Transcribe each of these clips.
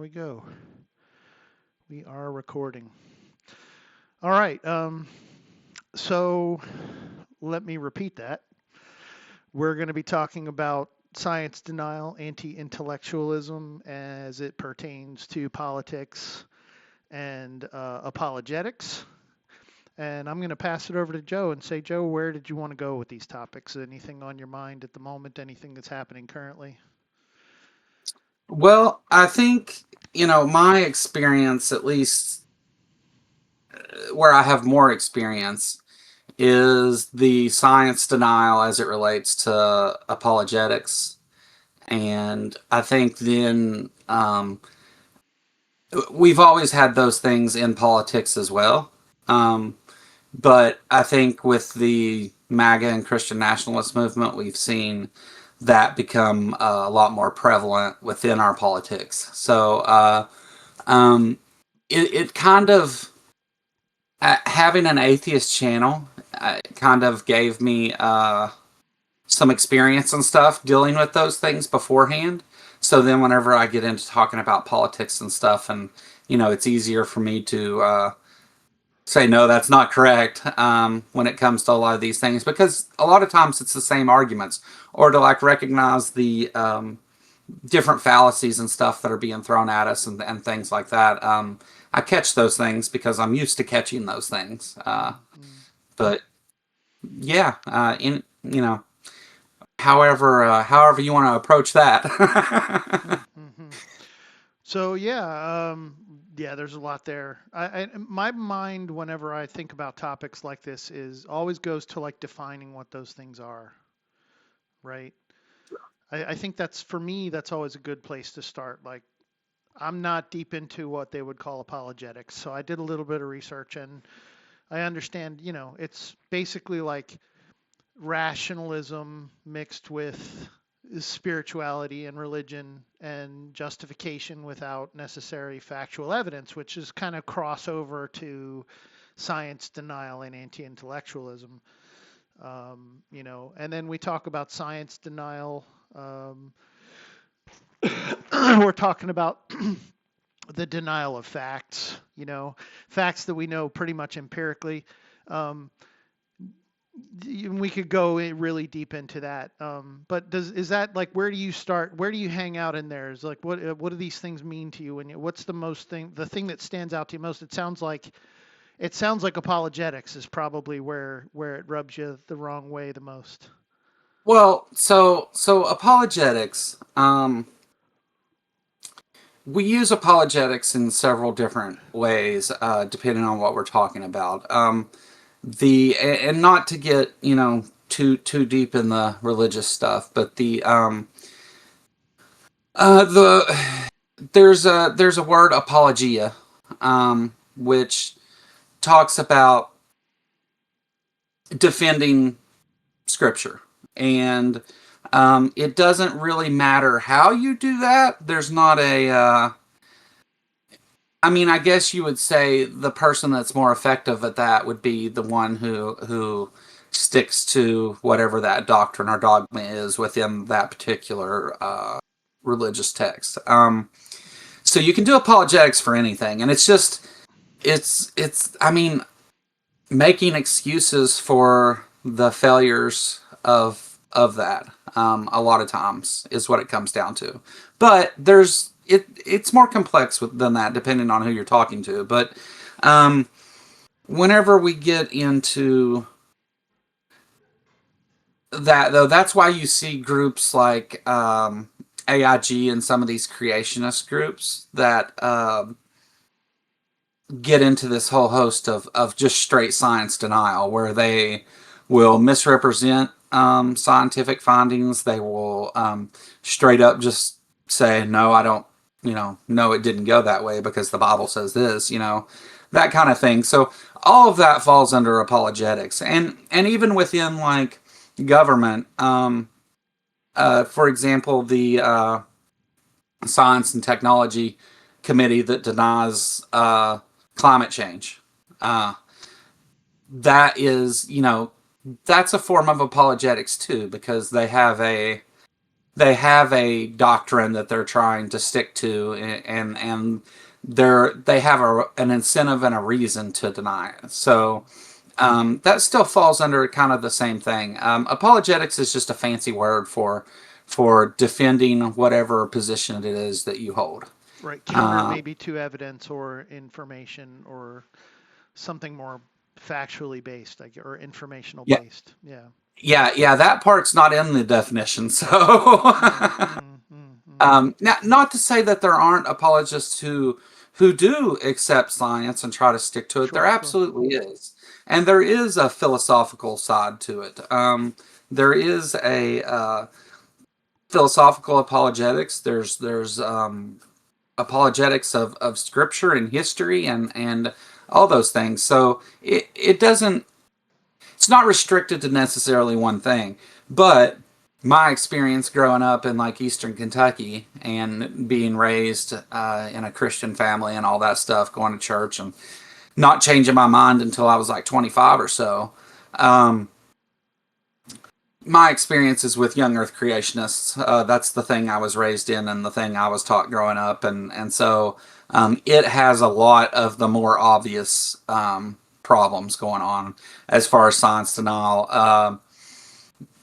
we go. We are recording. All right. So let me repeat that. We're going to be talking about science denial, anti-intellectualism as it pertains to politics and apologetics. And I'm going to pass it over to Joe and say, Joe, where did you want to go with these topics? Anything on your mind at the moment? Anything that's happening currently? Well, I think, my experience, at least where I have more experience, is the science denial as it relates to apologetics. And I think then we've always had those things in politics as well. Um, but I think with the MAGA and Christian nationalist movement, we've seen that become a lot more prevalent within our politics. So um, it kind of having an atheist channel kind of gave me some experience and stuff dealing with those things beforehand. So then, whenever I get into talking about politics and stuff, and it's easier for me to say no, that's not correct when it comes to a lot of these things, because a lot of times it's the same arguments, or to like recognize the different fallacies and stuff that are being thrown at us and things like that. I catch those things because I'm used to catching those things. Mm-hmm. But yeah, in however you want to approach that. Mm-hmm. So yeah, there's a lot there. My mind, whenever I think about topics like this, is always goes to like defining what those things are, right? I think that's for me, that's always a good place to start. Like, I'm not deep into what they would call apologetics, so I did a little bit of research and I understand, it's basically like rationalism mixed with spirituality and religion and justification without necessary factual evidence, which is kind of crossover to science denial and anti-intellectualism. And then we talk about science denial. We're talking about the denial of facts, facts that we know pretty much empirically. Um, we could go really deep into that. But is that like, where do you start? Where do you hang out in there? Is like, what do these things mean to you? And what's the thing that stands out to you most? It sounds like apologetics is probably where it rubs you the wrong way the most. Well, so apologetics. We use apologetics in several different ways, depending on what we're talking about. The and not to get too deep in the religious stuff, but the there's a word apologia, which talks about defending scripture, and it doesn't really matter how you do that. There's not a I mean, I guess you would say the person that's more effective at that would be the one who sticks to whatever that doctrine or dogma is within that particular religious text. So you can do apologetics for anything, and it's just it's I mean, making excuses for the failures of that. A lot of times is what it comes down to. But it's more complex than that, depending on who you're talking to. But um, whenever we get into that, though, that's why you see groups like AIG and some of these creationist groups that get into this whole host of just straight science denial, where they will misrepresent scientific findings. They will straight up just say, no, I don't, no, it didn't go that way because the Bible says this, that kind of thing. So all of that falls under apologetics. And even within like government, for example, the Science and Technology Committee that denies climate change. Uh, that is, that's a form of apologetics too, because they have they have a doctrine that they're trying to stick to, and they have an incentive and a reason to deny it. So that still falls under kind of the same thing. Apologetics is just a fancy word for defending whatever position it is that you hold. Right. Counter Uh, maybe to evidence or information or something more factually based, like, or informational yeah, based. Yeah. yeah. That part's not in the definition. So, Mm, mm, mm, mm. now, not to say that there aren't apologists who do accept science and try to stick to it. There Sure, sure. absolutely is, and there is a philosophical side to it. There is a philosophical apologetics. There's apologetics of scripture and history and all those things. So it doesn't, it's not restricted to necessarily one thing. But my experience growing up in like Eastern Kentucky and being raised in a Christian family and all that stuff, going to church and not changing my mind until I was like 25 or so. Um, my experiences with young Earth creationists, that's the thing I was raised in and the thing I was taught growing up, and so it has a lot of the more obvious problems going on as far as science denial.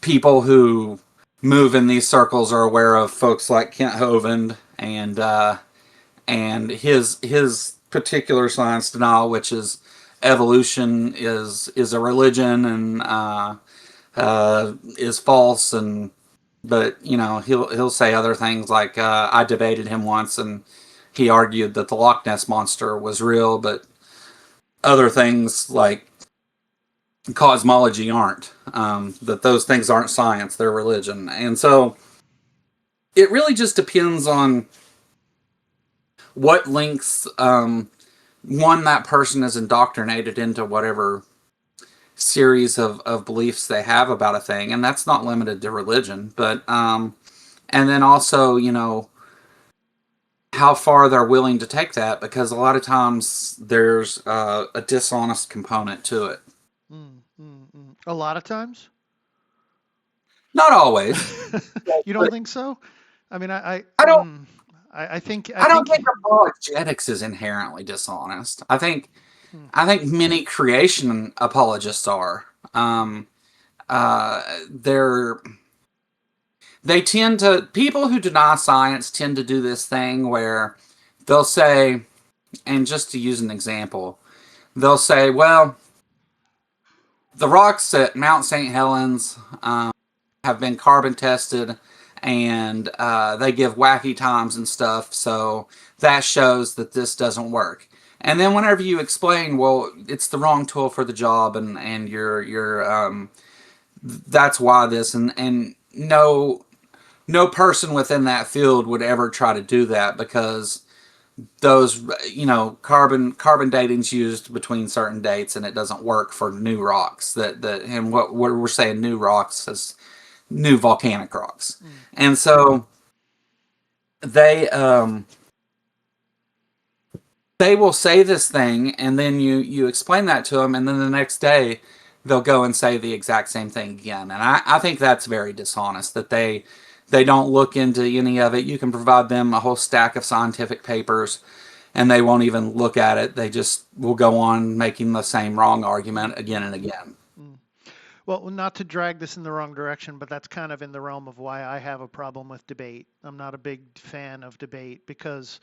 People who move in these circles are aware of folks like Kent Hovind and his particular science denial, which is evolution is a religion and is false, and but you know he'll say other things like I debated him once and he argued that the Loch Ness monster was real, but other things like cosmology aren't. That those things aren't science; they're religion, and so it really just depends on what links one that person is indoctrinated into whatever series of beliefs they have about a thing, and that's not limited to religion, but and then also how far they're willing to take that, because a lot of times there's a dishonest component to it. Mm, mm, mm. A lot of times. Not always, You don't but think so? I mean, I don't. I think, I don't think apologetics is inherently dishonest. hmm, I think many creation apologists are. They're they tend to people who deny science tend to do this thing where they'll say, and just to use an example, they'll say, well, the rocks at Mount St. Helens have been carbon tested and they give wacky times and stuff, so that shows that this doesn't work. And then whenever you explain, well, it's the wrong tool for the job, and you're that's why this, and no person within that field would ever try to do that, because those carbon dating's used between certain dates and it doesn't work for new rocks, that and what we're saying, new rocks is new volcanic rocks. mm, And so they they will say this thing, and then you explain that to them, and then the next day they'll go and say the exact same thing again. And I think that's very dishonest, that they don't look into any of it. You can provide them a whole stack of scientific papers and they won't even look at it. They just will go on making the same wrong mm, argument again mm, and again. mm. Well, not to drag this in the wrong direction, but that's kind of in the realm of why I have a problem with debate. I'm not a big fan of debate because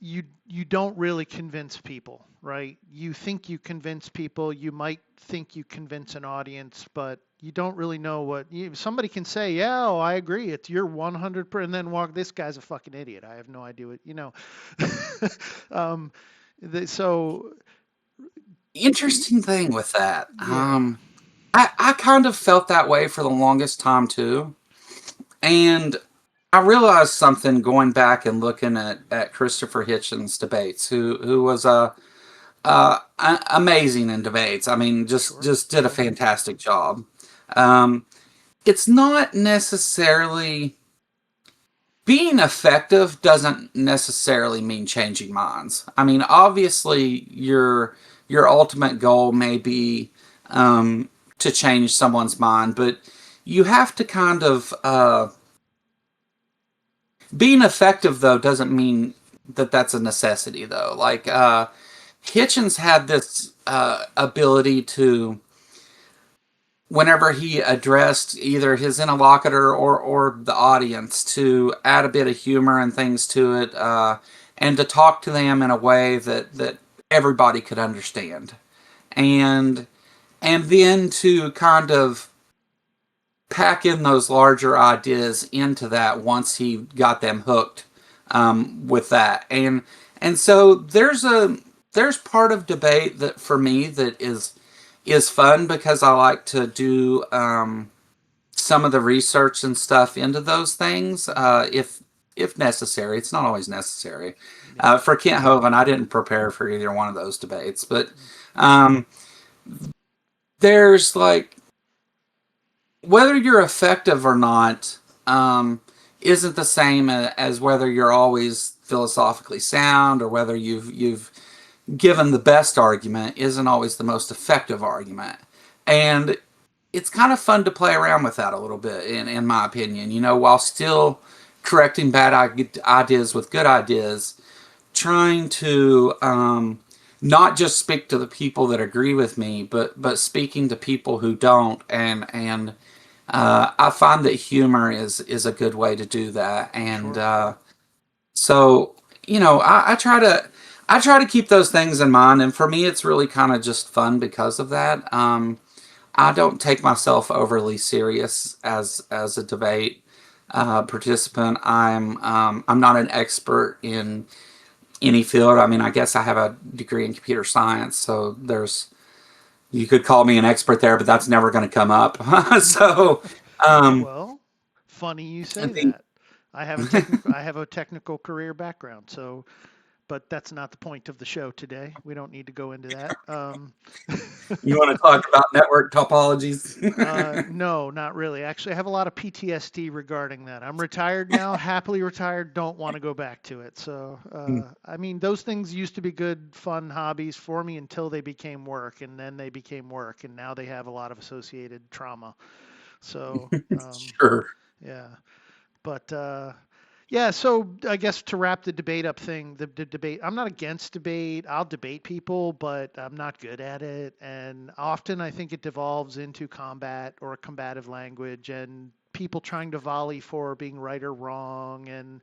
you don't really convince people, right? You think you convince people, you might think you convince an audience, but you don't really know somebody can say, yeah, oh, I agree, it's you're 100%, and then walk, this guy's a fucking idiot, I have no idea what. um, so Interesting thing with that. yeah. I kind of felt that way for the longest time too. And I realized something going back and looking at Christopher Hitchens' debates, who was amazing in debates. I mean, Sure, just did a sure. fantastic job. Um, it's not necessarily being effective doesn't necessarily mean changing minds. I mean, obviously, your ultimate goal may be to change someone's mind, but you have to kind of being effective though doesn't mean that that's a necessity though. Like Hitchens had this ability to, whenever he addressed either his interlocutor or the audience, to add a bit of humor and things to it, and to talk to them in a way that everybody could understand, and then to kind of pack in those larger ideas into that once he got them hooked with that. And so there's part of debate that for me that is fun because I like to do some of the research and stuff into those things if necessary. It's not always necessary. Yeah. For Kent Hovind, I didn't prepare for either one of those debates, but um, there's like, whether you're effective or not isn't the same as whether you're always philosophically sound, or whether you've given the best argument isn't always the most effective argument. And it's kind of fun to play around with that a little bit, in my opinion, while still correcting bad ideas with good ideas, trying to not just speak to the people that agree with me, but speaking to people who don't, and I find that humor is a good way to do that, and Sure. so I try to keep those things in mind, and for me, it's really kind of just fun because of that. I don't take myself overly serious as a debate participant. I'm not an expert in any field. I mean, I guess I have a degree in computer science, so you could call me an expert there, but that's never going to come up. So, um, Well, funny you I say think that. I have a technical career background, so but that's not the point of the show today. We don't need to go into that. you want to talk about network topologies. No, not really. Actually, I have a lot of PTSD regarding that. I'm retired now, happily retired, don't want to go back to it. So, I mean, those things used to be good, fun hobbies for me until they became work, and then they became work, and now they have a lot of associated trauma. So, Sure. yeah. But yeah, so I guess to wrap the debate up thing, the debate, I'm not against debate. I'll debate people, but I'm not good at it. And often I think it devolves into combat or combative language and people trying to volley for being right or wrong and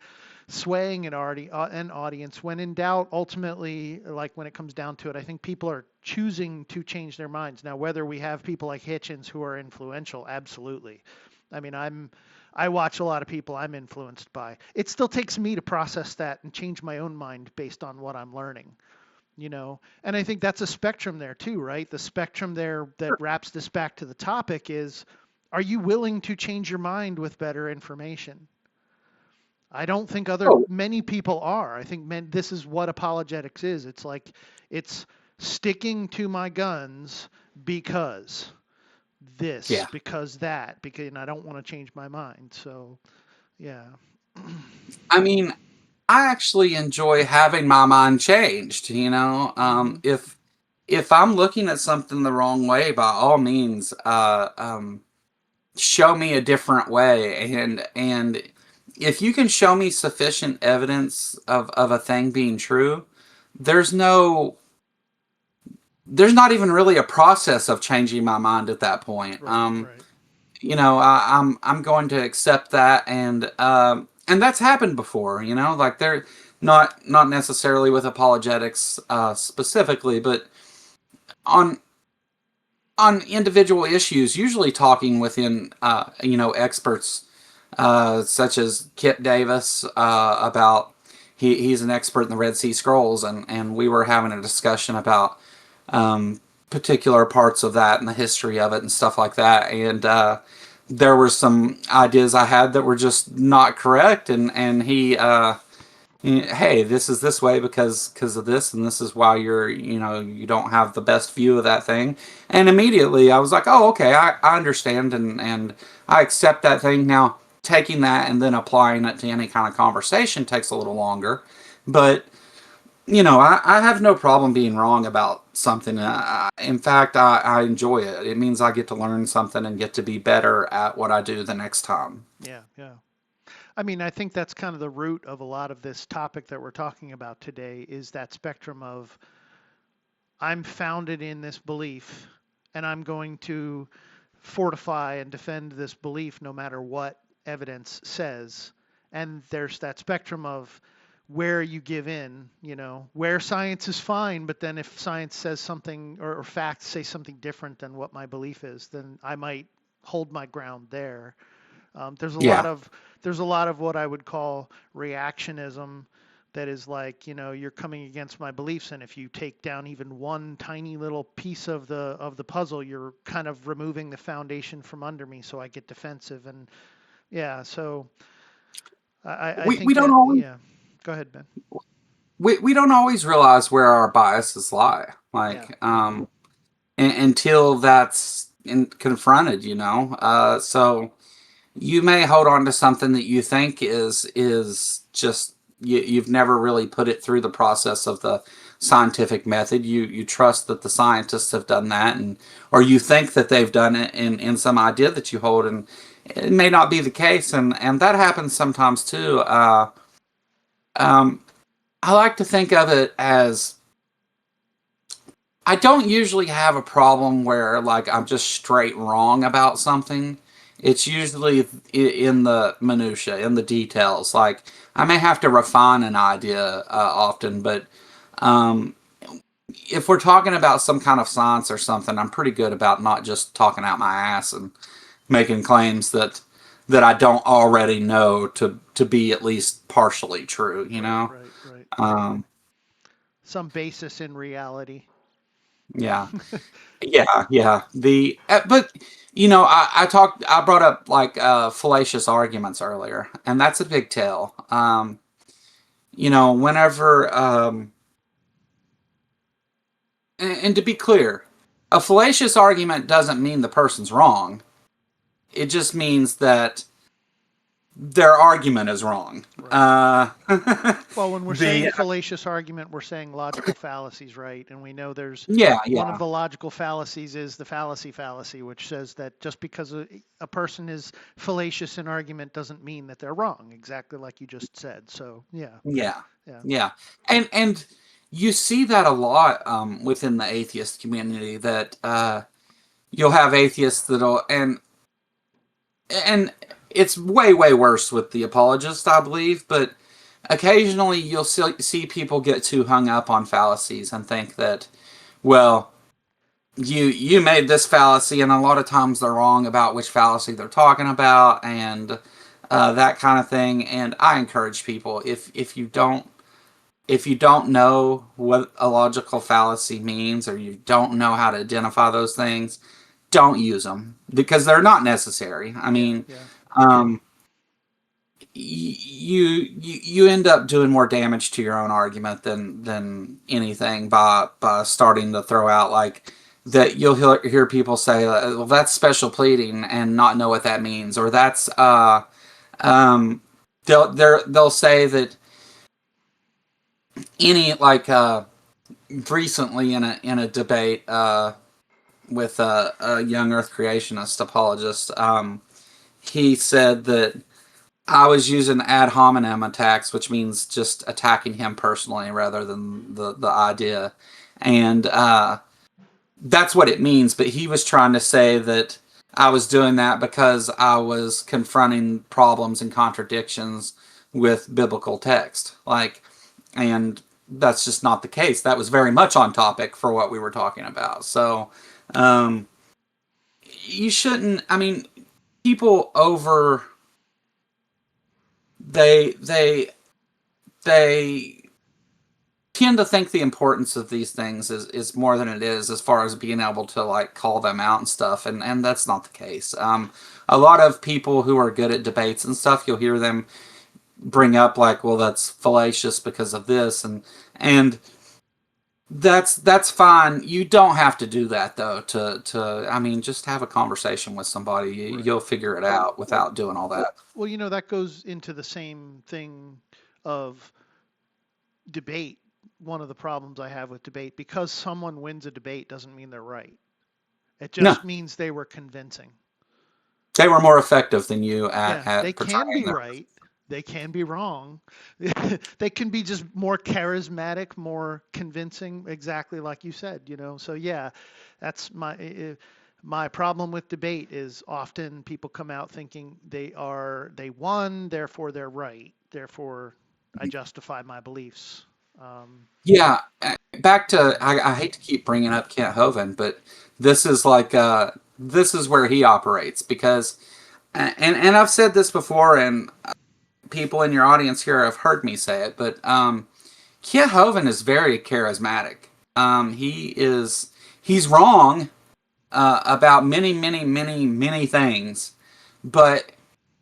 swaying an audience. When in doubt, ultimately, like when it comes down to it, I think people are choosing to change their minds. Now, whether we have people like Hitchens who are influential, absolutely. I mean, I watch a lot of people I'm influenced by. It still takes me to process that and change my own mind based on what I'm learning, And I think that's a spectrum there too, right? The spectrum there that wraps this back to the topic is, are you willing to change your mind with better information? I don't think Oh, many people are. I think this is what apologetics is. It's like it's sticking to my guns because this, yeah. because that, because and I don't want to change my mind. So, yeah. I mean, I actually enjoy having my mind changed. Hmm. If I'm looking at something the wrong way, by all means, show me a different way. And if you can show me sufficient evidence of a thing being true, there's no there's not even really a process of changing my mind at that point. Right, right. I'm going to accept that, and that's happened before. Like they're not necessarily with apologetics specifically, but on individual issues, usually talking within experts such as Kip Davis about he's an expert in the Red Sea Scrolls, and we were having a discussion about particular parts of that and the history of it and stuff like that. And there were some ideas I had that were just not correct, and hey, this is this way because of this, and this is why you don't have the best view of that thing. And immediately I was like, oh, okay, I understand, and I accept that thing. Now taking that and then applying it to any kind of conversation takes a little longer, but I have no problem being wrong about something. In fact, I enjoy it. It means I get to learn something and get to be better at what I do the next time. Yeah, yeah. I mean, I think that's kind of the root of a lot of this topic that we're talking about today is that spectrum of I'm founded in this belief and I'm going to fortify and defend this belief no matter what evidence says. And there's that spectrum of where you give in, where science is fine, but then if science says something or facts say something different than what my belief is, then I might hold my ground there. There's a lot Yeah. of there's a lot of what I would call reactionism that is like, you're coming against my beliefs, and if you take down even one tiny little piece of the puzzle, you're kind of removing the foundation from under me, so I get defensive. And yeah, so I We think don't that, always yeah. Go ahead, Ben. we don't always realize where our biases lie. Yeah, Like until that's confronted, so you may hold on to something that you think is just you've never really put it through the process of the scientific method. You trust that the scientists have done that, and or you think that they've done it in some idea that you hold, and it may not be the case, and that happens sometimes too. Um, I like to think of it as I don't usually have a problem where like I'm just straight wrong about something. It's usually in the minutia, in the details. Like I may have to refine an idea often, but um, if we're talking about some kind of science or something, I'm pretty good about not just talking out my ass and making claims that I don't already know to be at least partially true. right, right, right. Um, Some basis in reality. yeah. Yeah, yeah. But I brought up like fallacious arguments earlier, and that's a big tell. Whenever and to be clear, a fallacious argument doesn't mean the person's wrong. It just means that their argument is wrong. Right. Well, when we're saying The fallacious argument, we're saying logical fallacies, right? And we know there's Yeah, one of yeah, the logical fallacies is the fallacy, which says that just because a person is fallacious in argument doesn't mean that they're wrong, exactly like you just said. So, yeah, yeah, yeah, yeah, and you see that a lot within the atheist community that you'll have atheists that'll and it's way worse with the apologists, I believe, but occasionally you'll see people get too hung up on fallacies and think that, well, you made this fallacy, and a lot of times they're wrong about which fallacy they're talking about, and that kind of thing. And I encourage people, if you don't know what a logical fallacy means, or you don't know how to identify those things, don't use them because they're not necessary. I yeah, mean, yeah, um, you end up doing more damage to your own argument than anything by starting to throw out like that. You'll hear people say, "Well, that's special pleading," and not know what that means, or that's um, they'll say that any like recently in a debate with a young Earth creationist apologist, he said that I was using ad hominem attacks, which means just attacking him personally rather than the idea. And that's what it means. But he was trying to say that I was doing that because I was confronting problems and contradictions with biblical text. And that's just not the case. That was very much on topic for what we were talking about. So, um, you shouldn't, I mean, people over, they they tend to think the importance of these things is more than it is as far as being able to like call them out and stuff, and that's not the case. A lot of people who are good at debates and stuff, you'll hear them bring up like, well, that's fallacious because of this, and that's fine. You don't have to do that though. To I mean, just have a conversation with somebody. right. You'll figure it out without doing all that. Well, that goes into the same thing of debate. One of the problems I have with debate, because someone wins a debate doesn't mean they're right. It No, just means they were convincing. they were more effective than you Yeah, they at can portraying be their. right. they can be wrong. They can be just more charismatic, more convincing, exactly like you said, you know. So yeah, that's my problem with debate is often people come out thinking they won, therefore they're right, therefore I justify my beliefs. Um, Yeah, back to I hate to keep bringing up Kent Hovind, but this is like this is where he operates because and I've said this before, and people in your audience here have heard me say it, but Kent Hovind is very charismatic. He's wrong about many things, but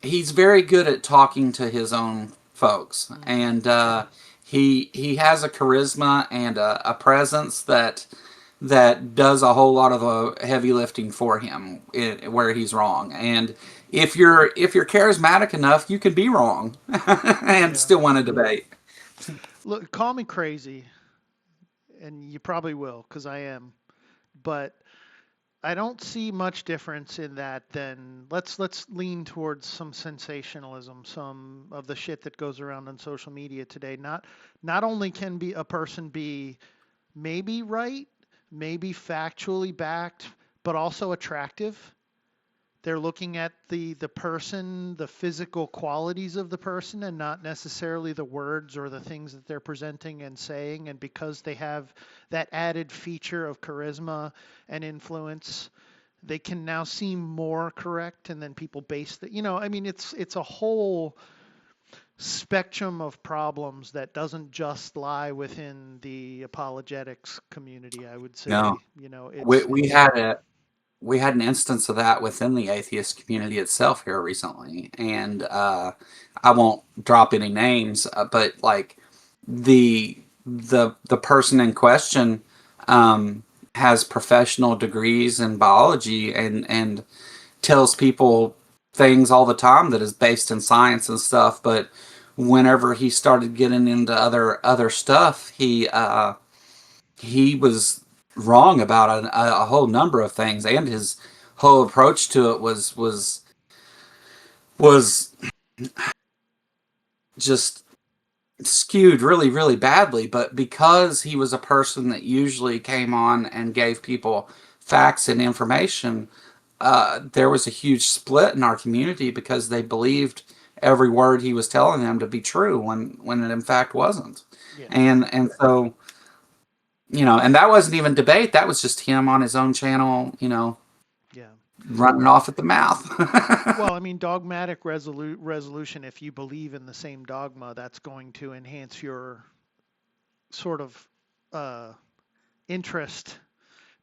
he's very good at talking to his own folks, mhm. and he has a charisma and a presence that does a whole lot of the heavy lifting for him where he's wrong. And if you're charismatic enough, you can be wrong and Yeah. still win a debate. Look, call me crazy, and you probably will, because I am. But I don't see much difference in that. Then let's lean towards some sensationalism, some of the shit that goes around on social media today. Not only can be a person be maybe right, maybe factually backed, but also attractive. They're looking at the person, the physical qualities of the person, and not necessarily the words or the things that they're presenting and saying. And because they have that added feature of charisma and influence, they can now seem more correct. And then people base that, you know, I mean, it's a whole spectrum of problems that doesn't just lie within the apologetics community. I would No, say, you know, we, it's we it's had a we had an instance of that within the atheist community itself here recently, and I won't drop any names, but like the person in question um, has professional degrees in biology and tells people things all the time that is based in science and stuff, but whenever he started getting into other stuff, he was wrong about a whole number of things, and his whole approach to it was just skewed really badly. But because he was a person that usually came on and gave people facts and information, there was a huge split in our community because they believed every word he was telling them to be true when it in fact wasn't. yeah, And so, and that wasn't even debate. That was just him on his own channel, yeah. running off at the mouth. Well, I mean, dogmatic resolution, if you believe in the same dogma, that's going to enhance your sort of uh, interest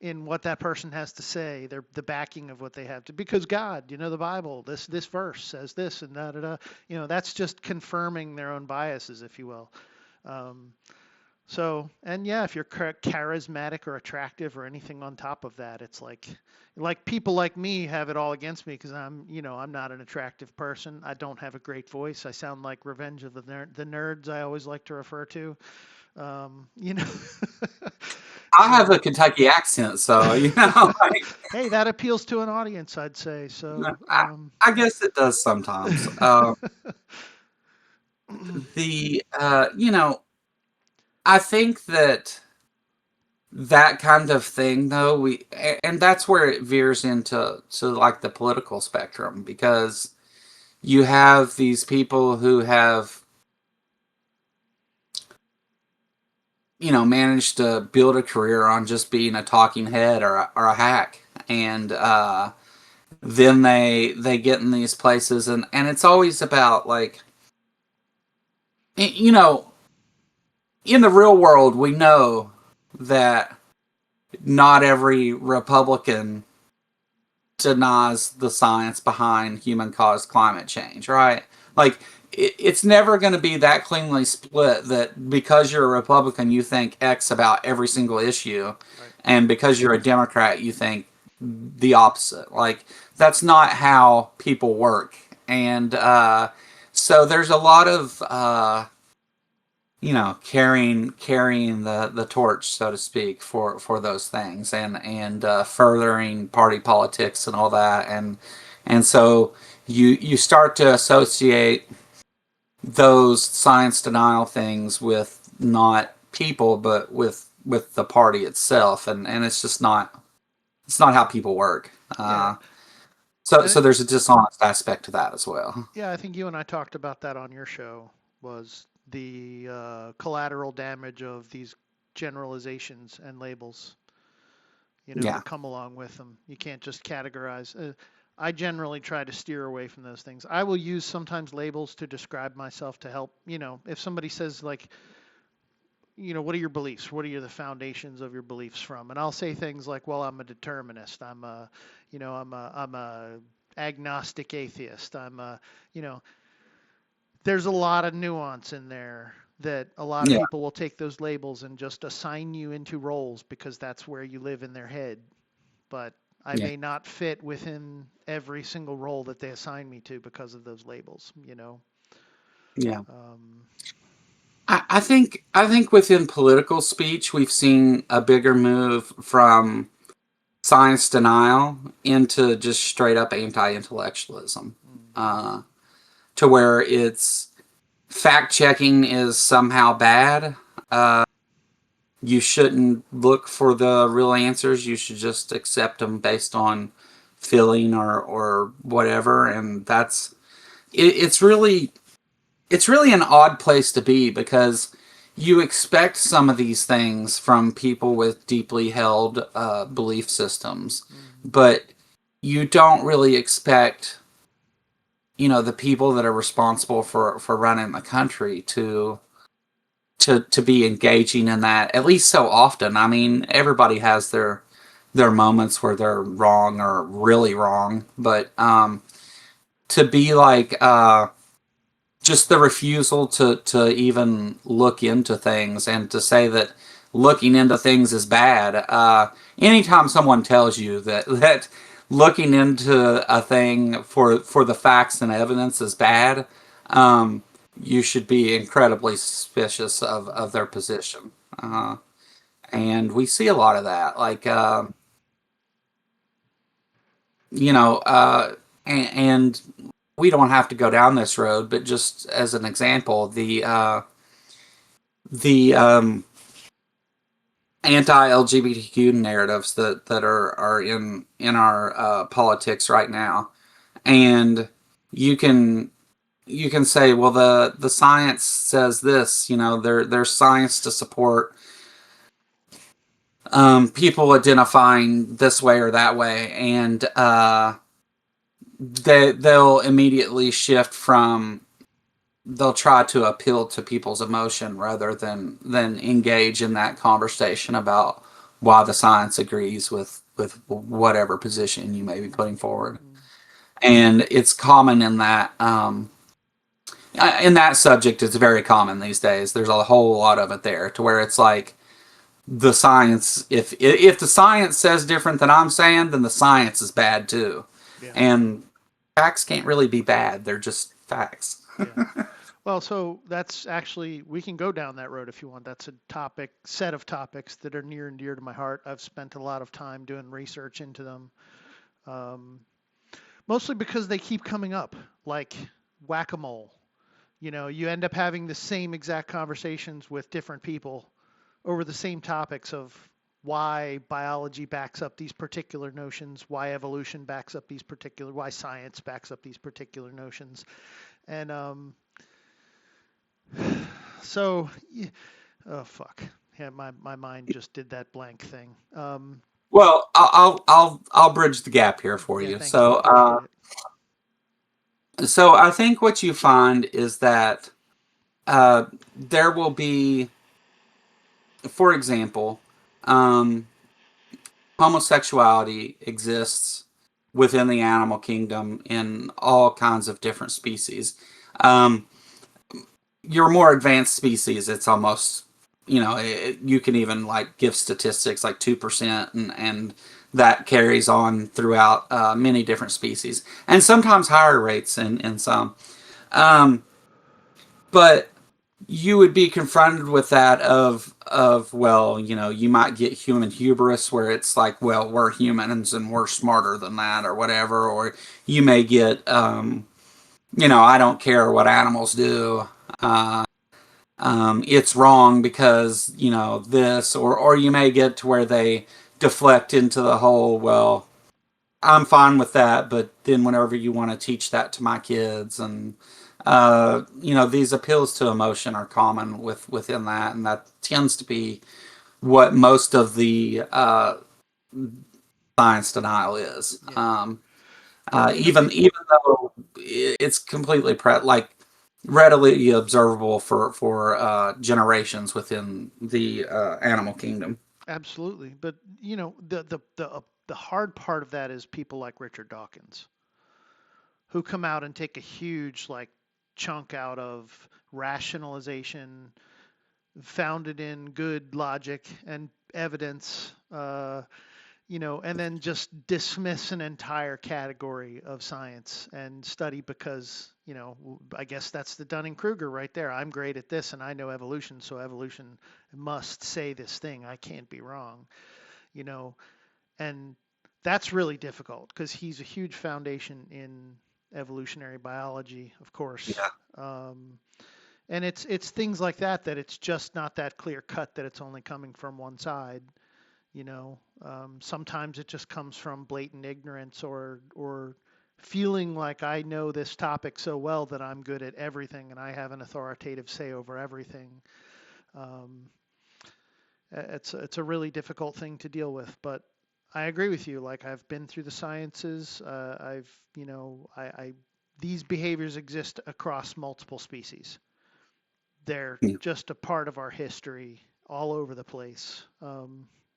in what that person has to say, the backing of what they have to, because God, you know, the Bible, this verse says this and da da da. You know, that's just confirming their own biases, if you will. Um, So, and yeah, if you're charismatic or attractive or anything on top of that, it's like people like me have it all against me because I'm not an attractive person. I don't have a great voice. I sound like Revenge of the Nerds I always like to refer to. You know. I have So, a Kentucky accent, so like, hey, that appeals to an audience, I'd say. So, I guess it does sometimes. I think that that kind of thing, though, and that's where it veers into like the political spectrum because you have these people who have managed to build a career on just being a talking head or a hack, and then they get in these places, and it's always about like you know in the real world we know that not every Republican denies the science behind human caused climate change, right? Like, it's never going to be that cleanly split that because you're a Republican, you think X about every single issue, right. and because you're a Democrat, you think the opposite. Like, that's not how people work. And so there's a lot of carrying the torch, so to speak, for those things, and furthering party politics and all that, and so you start to associate those science denial things with not people, but with the party itself, and it's not how people work. Yeah. So And there's a dishonest aspect to that as well. yeah, I think you and I talked about that on your show, was the collateral damage of these generalizations and labels, Yeah, that come along with them. You can't just categorize. I generally try to steer away from those things. I will use sometimes labels to describe myself to help, if somebody says like, what are your beliefs? What are the foundations of your beliefs from? And I'll say things like, well, I'm a determinist. I'm a agnostic atheist. You know, there's a lot of nuance in there that a lot of yeah, people will take those labels and just assign you into roles because that's where you live in their head. But I yeah, may not fit within every single role that they assign me to because of those labels. yeah. Um, I think within political speech we've seen a bigger move from science denial into just straight up anti-intellectualism, mhm, uh, to where it's fact checking is somehow bad. You shouldn't look for the real answers. You should just accept them based on feeling or whatever. And it's really an odd place to be because you expect some of these things from people with deeply held belief systems, mhm, but you don't really expect the people that are responsible for running the country to be engaging in that at least so often. I mean, everybody has their moments where they're wrong or really wrong, but to be like just the refusal to even look into things and to say that looking into things is bad. Anytime someone tells you that looking into a thing for the facts and evidence is bad, um, you should be incredibly suspicious of their position. mhm, And we see a lot of that, like you know, and we don't have to go down this road, but just as an example, the anti-LGBTQ narratives that are in our politics right now, and you can you can say, well, the science says this. There's science to support people identifying this way or that way, and they'll immediately shift from they'll try to appeal to people's emotion rather than engage in that conversation about why the science agrees with whatever position you may be putting forward. mhm, And it's common in that subject. It's very common these days. There's a whole lot of it there to where it's like the science. If the science says different than I'm saying, then the science is bad too. yeah, And facts can't really be bad. They're just facts. yeah. Well, so that's actually, we can go down that road if you want. That's a set of topics that are near and dear to my heart. I've spent a lot of time doing research into them, um, mostly because they keep coming up like whack-a-mole. You end up having the same exact conversations with different people over the same topics of why biology backs up these particular notions, why evolution backs up why science backs up these particular notions. And so, oh fuck, yeah, my mind just did that blank thing. Well, I'll bridge the gap here for Yeah, you. thank you, appreciate it. So I think what you find is that there will be, for example, um, homosexuality exists within the animal kingdom in all kinds of different species. Um, your more advanced species, it's almost, you can even like give statistics like 2%, and that carries on throughout many different species, and sometimes higher rates in some. Um, but you would be confronted with that of well, you might get human hubris where it's like, well, we're humans and we're smarter than that or whatever, or you may get I don't care what animals do. It's wrong because this, or you may get to where they deflect into the whole, well, I'm fine with that, but then whenever you want to teach that to my kids, and these appeals to emotion are common within that, and that tends to be what most of the science denial is. Yeah. Even though it's completely readily observable for generations within the animal kingdom. Absolutely. But the hard part of that is people like Richard Dawkins, who come out and take a huge like chunk out of rationalization founded in good logic and evidence, and then just dismiss an entire category of science and study because, I guess that's the Dunning-Kruger right there. I'm great at this and I know evolution, so evolution must say this thing. I can't be wrong, you know, and that's really difficult because he's a huge foundation in evolutionary biology, of course. Yeah. Um, and it's things like that it's just not that clear cut that it's only coming from one side. Sometimes it just comes from blatant ignorance or feeling like I know this topic so well that I'm good at everything and I have an authoritative say over everything. Um, it's a really difficult thing to deal with, but I agree with you. Like I've been through the sciences. I've I these behaviors exist across multiple species. They're Yeah. just a part of our history all over the place.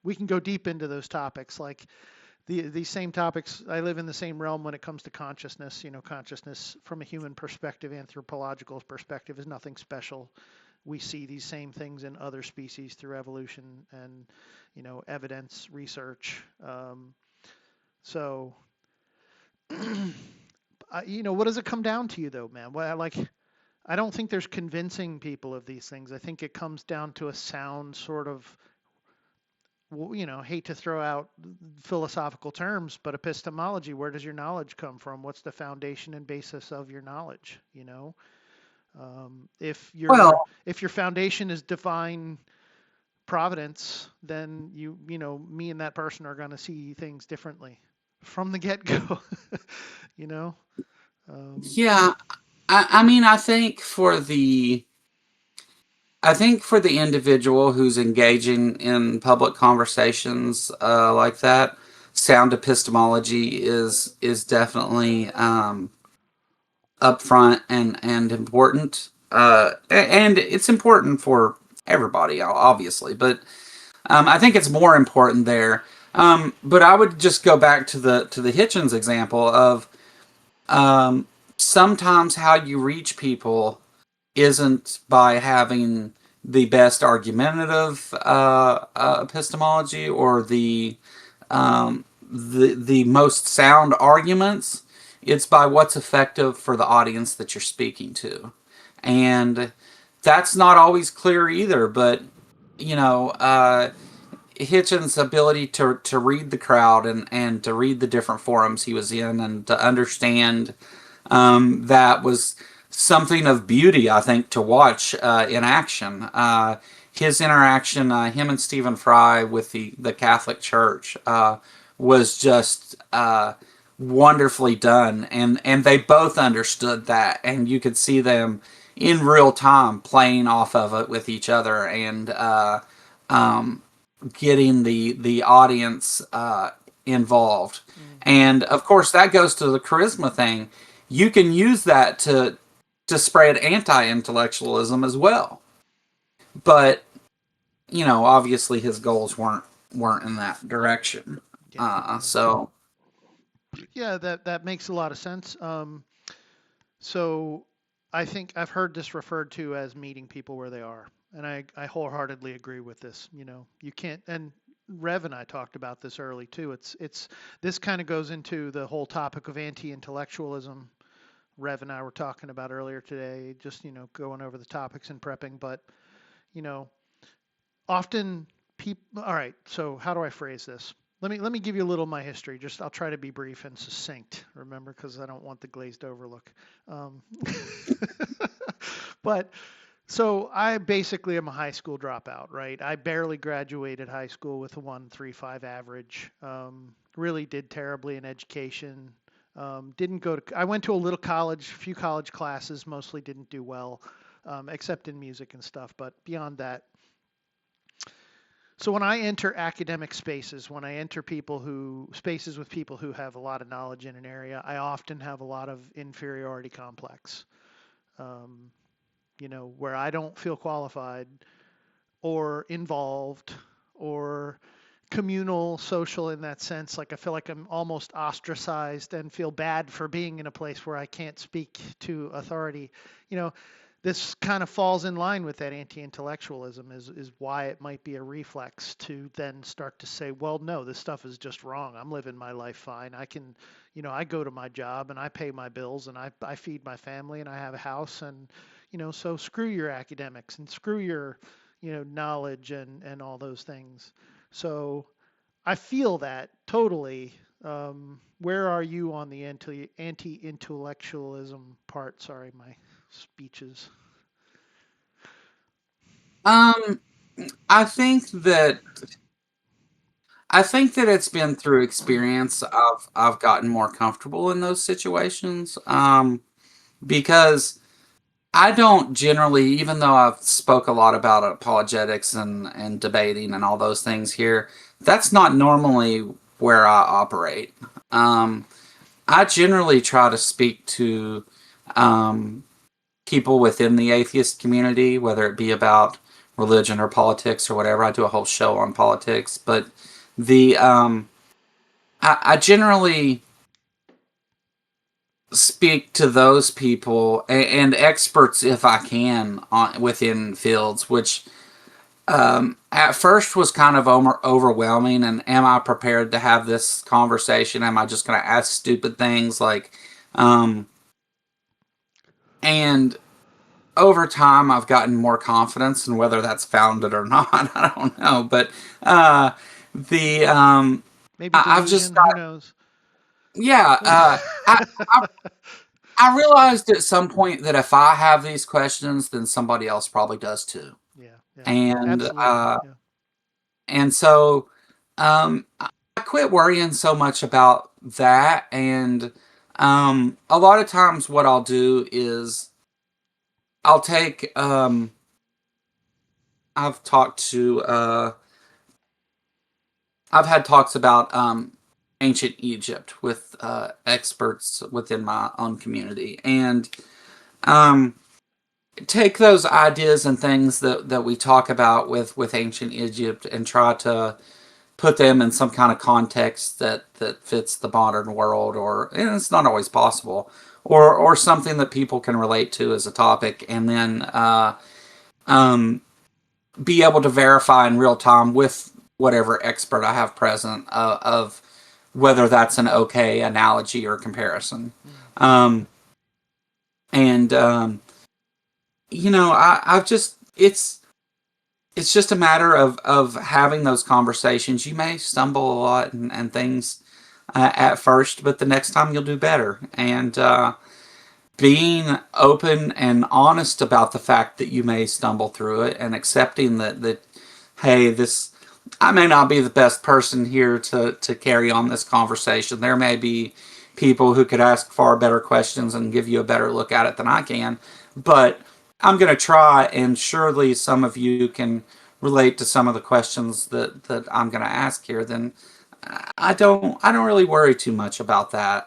We can go deep into those topics, like these same topics. I live in the same realm when it comes to consciousness. Consciousness from a human perspective, anthropological perspective, is nothing special. We see these same things in other species through evolution and evidence research. So, what does it come down to, you though, man? Well, like I don't think there's convincing people of these things. I think it comes down to a sound sort of, hate to throw out philosophical terms, but epistemology. Where does your knowledge come from? What's the foundation and basis of your knowledge? If your Well, if your foundation is divine providence, then me and that person are going to see things differently from the get go. you know. Um, yeah. I mean, I think for the individual who's engaging in public conversations like that, sound epistemology is definitely upfront and important. And it's important for everybody, obviously, but I think it's more important there. But I would just go back to the Hitchens example of um, sometimes how you reach people isn't by having the best argumentative epistemology or the most sound arguments. It's by what's effective for the audience that you're speaking to, and that's not always clear either. But you know, Hitchens' ability to read the crowd and to read the different forums he was in and to understand that was something of beauty, I think, to watch in action. His interaction, him and Stephen Fry with the Catholic Church, was just wonderfully done, and they both understood that, and you could see them in real time playing off of it with each other and um, getting the audience involved. mhm. And of course, that goes to the charisma thing. You can use that to spread anti-intellectualism as well. But obviously, his goals weren't in that direction. Yeah, yeah, So yeah. That makes a lot of sense. So I think I've heard this referred to as meeting people where they are, and I wholeheartedly agree with this. You can't. And Rev and I talked about this early too. It's this kind of goes into the whole topic of anti-intellectualism. Rev and I were talking about earlier today, just going over the topics and prepping. But you know, often people. All right. So how do I phrase this? Let me give you a little of my history. Just I'll try to be brief and succinct. Remember, because I don't want the glazed over look. Um, But so I basically am a high school dropout, right? I barely graduated high school with a 1.35 average. Really did terribly in education. Didn't go to. I went to a little college, a few college classes. Mostly didn't do well, except in music and stuff. But beyond that, so when I enter academic spaces, when I enter people who spaces with people who have a lot of knowledge in an area, I often have a lot of inferiority complex. Um, where I don't feel qualified or involved or communal, social in that sense. Like I feel like I'm almost ostracized and feel bad for being in a place where I can't speak to authority. You know, this kind of falls in line with that anti-intellectualism is why it might be a reflex to then start to say, well, no, this stuff is just wrong. I'm living my life fine. I can, I go to my job and I pay my bills and I feed my family and I have a house and, so screw your academics and screw your, knowledge and all those things. So I feel that totally. Where are you on the anti-intellectualism part? Sorry, my speeches. Um, I think that I think that it's been through experience I've gotten more comfortable in those situations. Because I don't generally, even though I've spoke a lot about apologetics and debating and all those things here, that's not normally where I operate. Um, I generally try to speak to um, people within the atheist community, whether it be about religion or politics or whatever. I do a whole show on politics, but the I generally speak to those people and experts if I can on within fields, which at first was kind of overwhelming. And am I prepared to have this conversation? Am I just going to ask stupid things like, um, and over time I've gotten more confidence, and whether that's founded or not, I don't know. But uh, the Maybe I've just delusion. Who got knows? yeah. I I realized at some point that if I have these questions, then somebody else probably does too. Yeah, yeah, And absolutely. Yeah. so I quit worrying so much about that. And a lot of times, what I'll do is I'll take. I've talked to. I've had talks about ancient Egypt with experts within my own community, and um, take those ideas and things that we talk about with ancient Egypt and try to put them in some kind of context that fits the modern world, or and it's not always possible, or something that people can relate to as a topic, and then um, be able to verify in real time with whatever expert I have present of whether that's an okay analogy or comparison. Mm-hmm. Um, and I've just it's just a matter of having those conversations. You may stumble a lot and things at first, but the next time you'll do better. And being open and honest about the fact that you may stumble through it, and accepting that hey, this I may not be the best person here to carry on this conversation. There may be people who could ask far better questions and give you a better look at it than I can, but I'm going to try, and surely some of you can relate to some of the questions that I'm going to ask here. Then I don't really worry too much about that.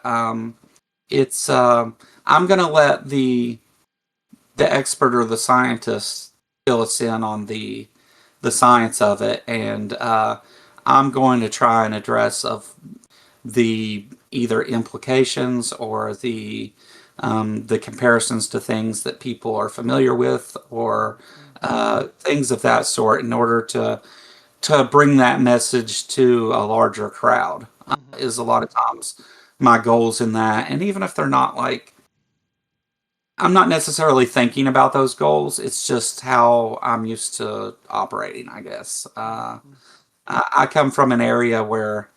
It's I'm going to let the expert or the scientist fill us in on the science of it, and I'm going to try and address of the either implications or the comparisons to things that people are familiar with, or Mm-hmm. things of that sort, in order to bring that message to a larger crowd. Mm-hmm. Is a lot of times my goals in that, and even if they're not like I'm not necessarily thinking about those goals. It's just how I'm used to operating, I guess. Mm-hmm. I come from an area where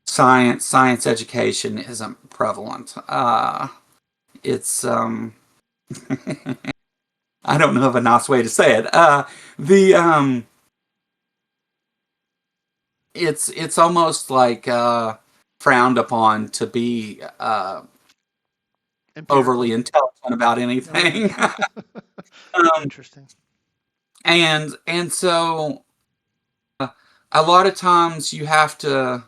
science education isn't prevalent. It's I don't know of a nice way to say it. The it's almost like frowned upon to be overly Empirical. intelligent about Oh yeah. anything. um, Interesting. and so a lot of times you have to,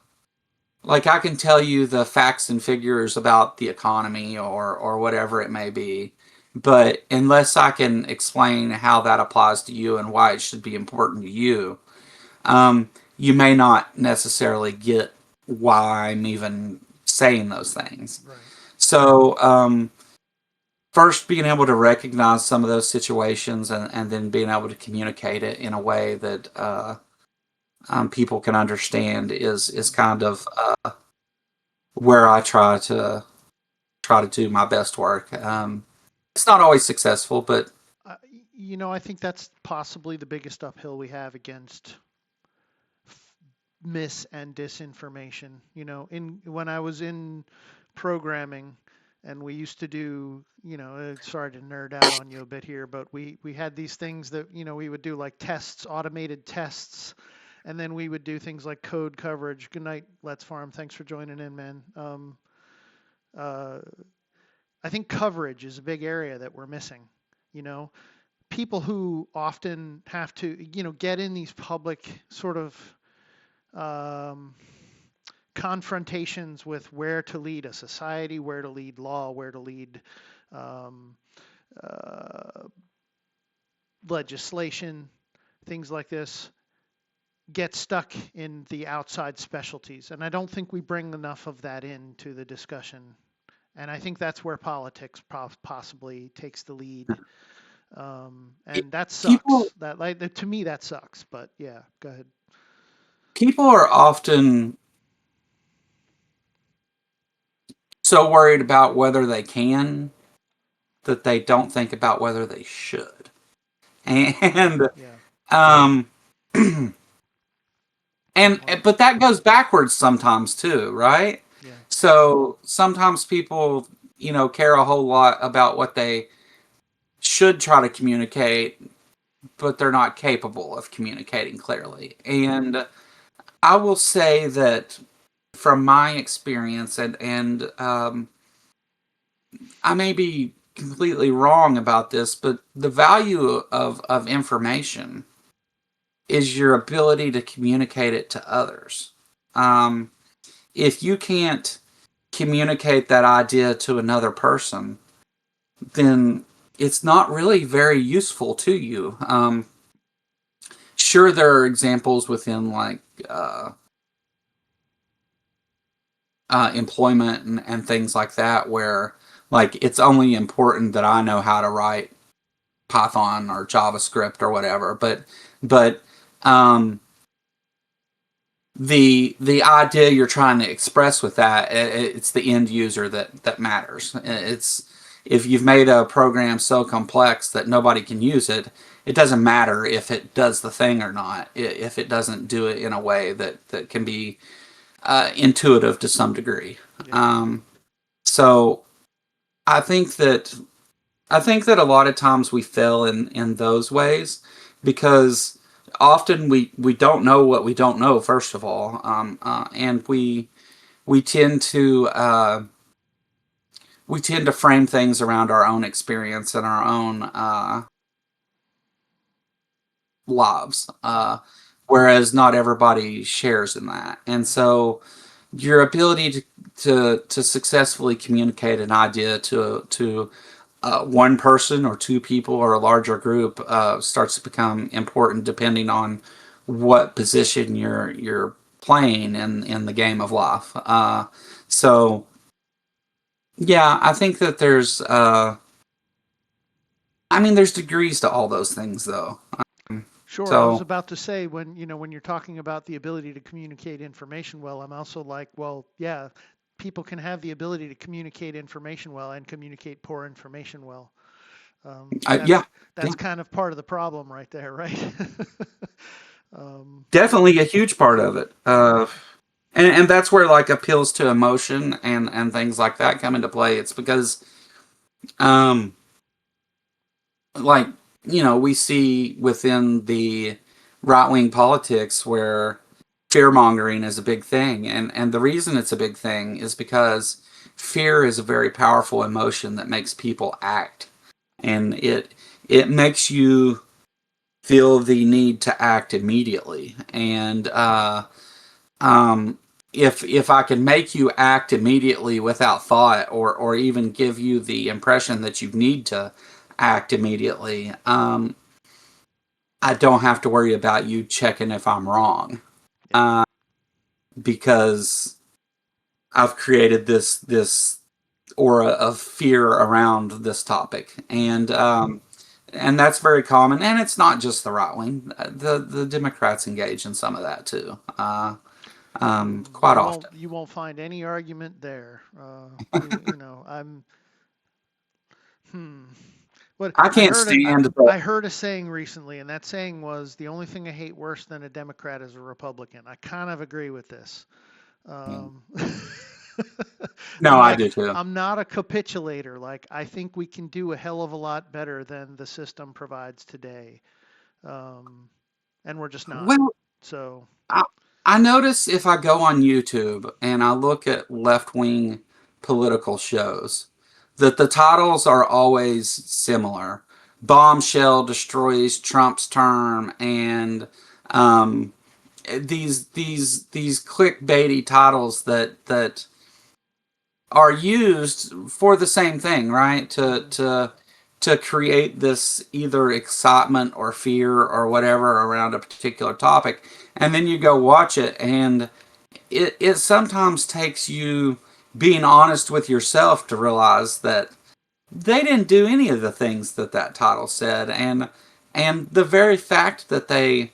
like, I can tell you the facts and figures about the economy or whatever it may be, but unless I can explain how that applies to you and why it should be important to you, you may not necessarily get why I'm even saying those things. Right. So, first, being able to recognize some of those situations and then being able to communicate it in a way that people can understand is Hmm. kind of where I try to do my best work. It's not always successful, but Uh, I think that's possibly the biggest uphill we have against mis and disinformation. In when I was in programming, and we used to do, sorry to nerd out on you a bit here, but we had these things that we would do like tests, automated tests, and then we would do things like code coverage. Good night, Let's Farm. Thanks for joining in, man. Uh, I think coverage is a big area that we're missing. You know, People who often have to, get in these public sort of um, confrontations with where to lead a society, where to lead law, where to lead um, uh, legislation, things like this, get stuck in the outside specialties. And I don't think we bring enough of that into the discussion. And I think that's where politics possibly takes the lead. And that people sucks. To me, that sucks. But yeah, go ahead. people are often so worried about whether they can that they don't think about whether they should. And Yeah, um good and point. but that goes backwards sometimes too, right? Yeah, So sometimes people, care a whole lot about what they should try to communicate, but they're not capable of communicating clearly. And I will say that from my experience, and I may be completely wrong about this, but the value of information is your ability to communicate it to others. Um, if you can't communicate that idea to another person, then it's not really very useful to you. Sure, there are examples within like uh, employment and things like that where like it's only important that I know how to write Python or JavaScript or whatever. But um, the idea you're trying to express with that, it's the end user that matters. It's if you've made a program so complex that nobody can use it, it doesn't matter if it does the thing or not. If it doesn't do it in a way that can be intuitive to some degree. yeah, Um, so I think that I think that a lot of times we fail in those ways because often we don't know what we don't know. First of all, and we tend to we tend to frame things around our own experience and our own lives, right. whereas not everybody shares in that. And so your ability to successfully communicate an idea to one person or two people or a larger group starts to become important depending on what position you're playing in the game of life. So yeah, I think that there's degrees to all those things though. Sure. I was So about to say when you're talking about the ability to communicate information well, I'm also like, well, yeah, people can have the ability to communicate information well and communicate poor information well. yeah, yeah, That's kind of part of the problem right there, right? um, definitely a huge part of it. And that's where like appeals to emotion and things like that come into play. It's because um like we see within the right wing politics where fear mongering is a big thing. And the reason it's a big thing is because fear is a very powerful emotion that makes people act. And it makes you feel the need to act immediately. And um, if I can make you act immediately without thought, or even give you the impression that you need to act immediately, I don't have to worry about you checking if I'm wrong, Yeah. because I've created this aura of fear around this topic, and that's very common. And it's not just the right wing; the Democrats engage in some of that too, quite often. You won't find any argument there. I'm hmm. What I can't stand the I heard a saying recently, and that saying was the only thing I hate worse than a Democrat is a Republican. I kind of agree with this. Um, no, I'm I like do too. I'm not a capitulator. Like I think we can do a hell of a lot better than the system provides today, um, and we're just not. Well, So I, I notice if I go on YouTube and I look at left wing political shows that the titles are always similar. Bombshell destroys Trump's term, and um, these clickbaity titles that are used for the same thing, right? mhm. To create this either excitement or fear or whatever around a particular topic, and then you go watch it, and it sometimes takes you being honest with yourself to realize that they didn't do any of the things that that title said, and the very fact that they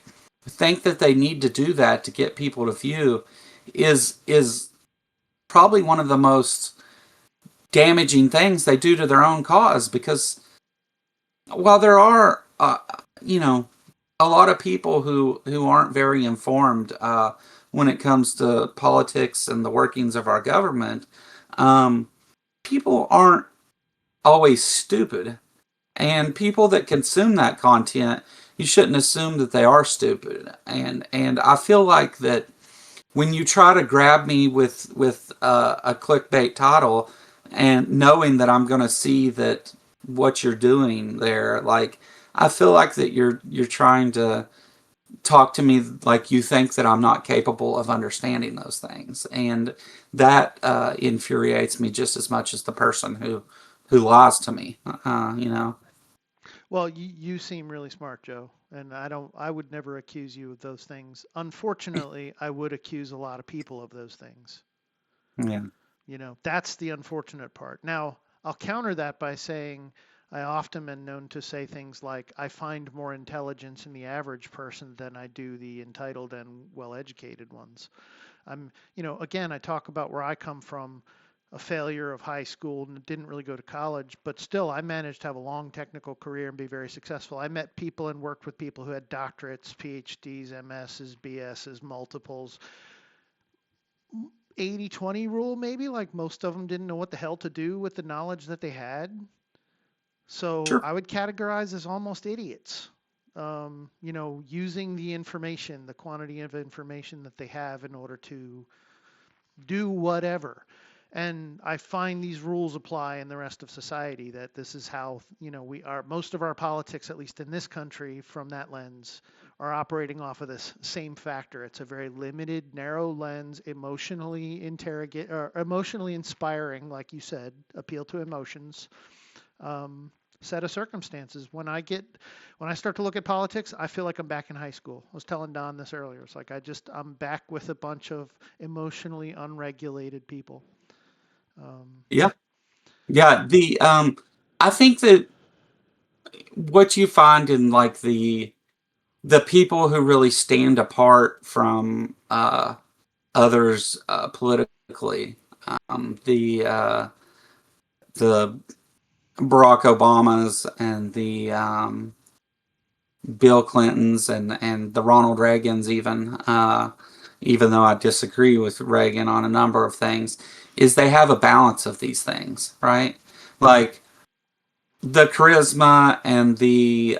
think that they need to do that to get people to view is probably one of the most damaging things they do to their own cause, because while there are you know a lot of people who aren't very informed when it comes to politics and the workings of our government, um, people aren't always stupid, and people that consume that content, you shouldn't assume that they are stupid. And I feel like that when you try to grab me with a clickbait title, and knowing that I'm going to see that what you're doing there, like, I feel like that you're trying to talk to me like you think that I'm not capable of understanding those things, and that infuriates me just as much as the person who lies to me. Well, you seem really smart, Joe, and I would never accuse you of those things. Unfortunately, I would accuse a lot of people of those things. Yeah, That's the unfortunate part. Now, I'll counter that by saying I often am known to say things like, I find more intelligence in the average person than I do the entitled and well educated ones. Again, I talk about where I come from, a failure of high school and didn't really go to college, but still I managed to have a long technical career and be very successful. I met people and worked with people who had doctorates, PhDs, MSs, BSs, multiples. 80/20 rule, maybe, like most of them didn't know what the hell to do with the knowledge that they had. So sure. I would categorize as almost idiots. Using the information, the quantity of information that they have in order to do whatever. And I find these rules apply in the rest of society, that this is how, we are, most of our politics, at least in this country, from that lens, are operating off of this same factor. It's a very limited, narrow lens, emotionally inspiring, like you said, appeal to emotions. Um, Set of circumstances. When I start to look at politics, I feel like I'm back in high school. I was telling Don this earlier. It's like I'm back with a bunch of emotionally unregulated people. Um, Yeah, yeah. I think that what you find in, like, the people who really stand apart from others politically, the Barack Obamas and the Bill Clintons and the Ronald Reagans, even though I disagree with Reagan on a number of things, is they have a balance of these things, right? Like, the charisma and the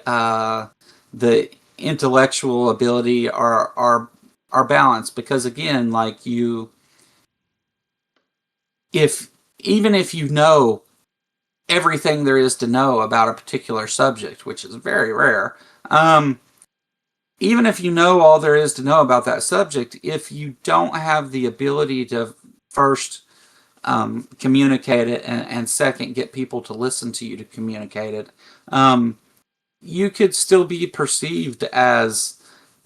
intellectual ability are balanced, because again, like you, if even if you know everything there is to know about a particular subject, which is very rare, um, even if you know all there is to know about that subject, if you don't have the ability to first communicate it, and second get people to listen to you to communicate it, you could still be perceived as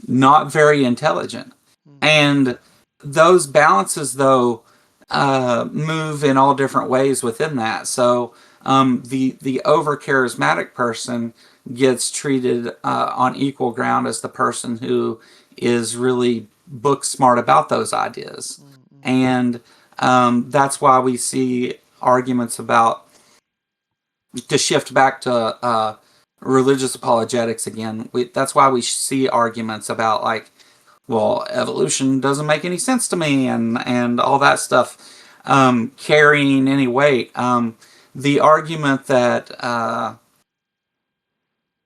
not very intelligent. Mm-hmm. And those balances, though, move in all different ways within that. So the over charismatic person gets treated on equal ground as the person who is really book smart about those ideas. Mm-hmm. And that's why we see arguments about, to shift back to religious apologetics again. That's why we see arguments about, like, well, evolution doesn't make any sense to me, and all that stuff carrying any weight. The argument that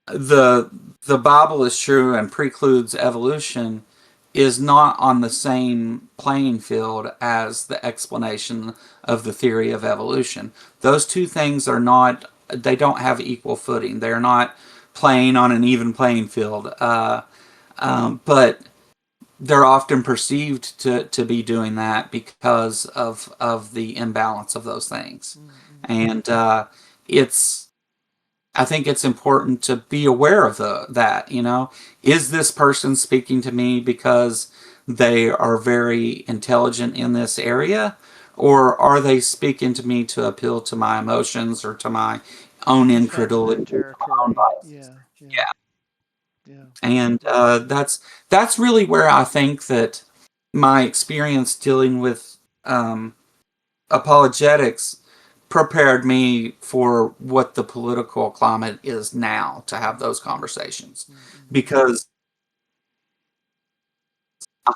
the the Bible is true and precludes evolution is not on the same playing field as the explanation of the theory of evolution. Those two things are not, they don't have equal footing. They're not playing on an even playing field. But they're often perceived to be doing that because of the imbalance of those things. Mm-hmm. And it's, I think it's important to be aware of that. Is this person speaking to me because they are very intelligent in this area, or are they speaking to me to appeal to my emotions or to my own Defend their incredulity, or my own territory. biases? Yeah, yeah, Yeah, yeah. and Yeah. that's really where I think that my experience dealing with apologetics prepared me for what the political climate is now, to have those conversations, Mm-hmm. because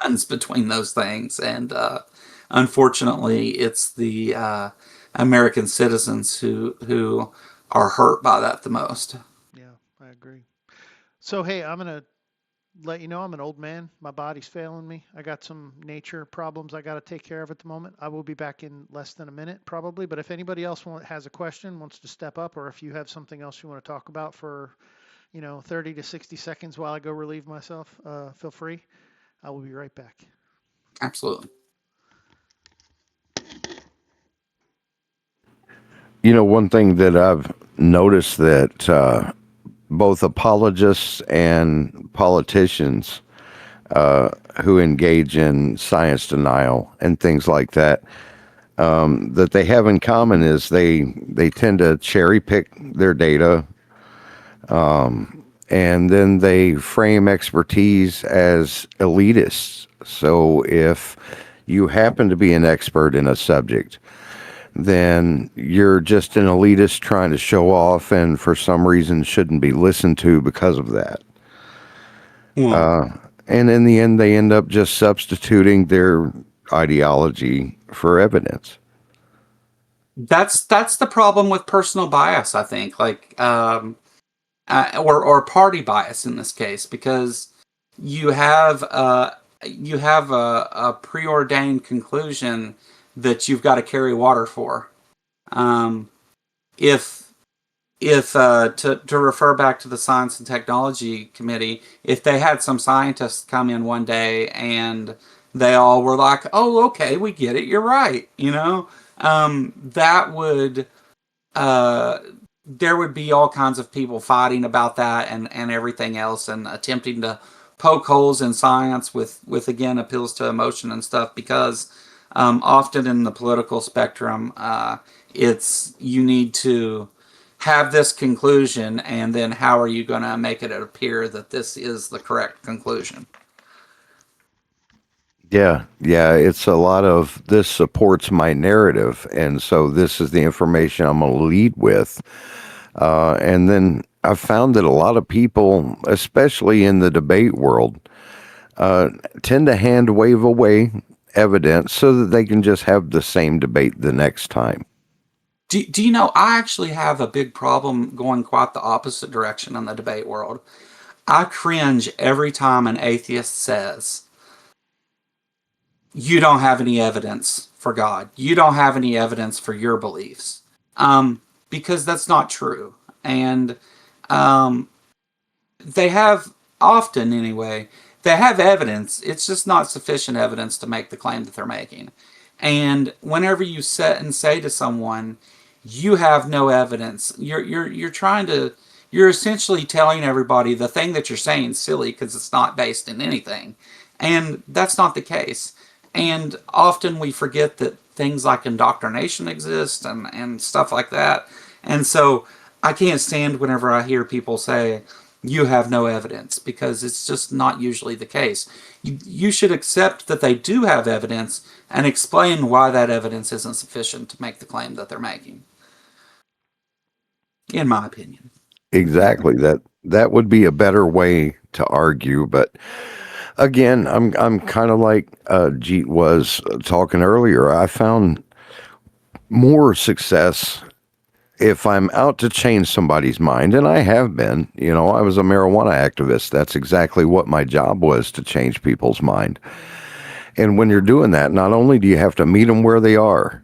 lines between those things, and unfortunately it's the American citizens who are hurt by that the most. Yeah, I agree. So, hey, I'm gonna let you know I'm an old man. My body's failing me. I got some nature problems I got to take care of at the moment. I will be back in less than a minute probably, but if anybody else has a question, wants to step up, or if you have something else you want to talk about for, 30 to 60 seconds while I go relieve myself, feel free. I will be right back. Absolutely. One thing that I've noticed that both apologists and politicians who engage in science denial and things like that, that they have in common is they tend to cherry pick their data, and then they frame expertise as elitists. So if you happen to be an expert in a subject, then you're just an elitist trying to show off and for some reason shouldn't be listened to because of that. Well, And in the end, they end up just substituting their ideology for evidence. that's the problem with personal bias, I think. Like, or party bias in this case, because you have you have a preordained conclusion that you've got to carry water for. Um, if to refer back to the Science and Technology Committee, if they had some scientists come in one day and they all were like, "Oh, okay, we get it, you're right," that would uh, there would be all kinds of people fighting about that, and everything else, and attempting to poke holes in science with again appeals to emotion and stuff, because often in the political spectrum, it's, you need to have this conclusion, and then how are you going to make it appear that this is the correct conclusion? Yeah, it's a lot of this supports my narrative, and so this is the information I'm going to lead with. And then I've found that a lot of people, especially in the debate world, tend to hand wave away evidence so that they can just have the same debate the next time. Do you know, I actually have a big problem going quite the opposite direction in the debate world. I cringe every time an atheist says, you don't have any evidence for God. You don't have any evidence for your beliefs. Because that's not true. And um, they have, often anyway, they have evidence. It's just not sufficient evidence to make the claim that they're making. And whenever you sit and say to someone, you have no evidence, you're trying to, you're essentially telling everybody the thing that you're saying is silly because it's not based in anything. And that's not the case. And often we forget that things like indoctrination exist and stuff like that. And so I can't stand whenever I hear people say, you have no evidence, because it's just not usually the case. You should accept that they do have evidence and explain why that evidence isn't sufficient to make the claim that they're making, in my opinion. Exactly. That would be a better way to argue. But again, I'm kind of like Jeet was talking earlier. I found more success if I'm out to change somebody's mind, and I have been. You know, I was a marijuana activist. That's exactly what my job was, to change people's mind. And when you're doing that, not only do you have to meet them where they are,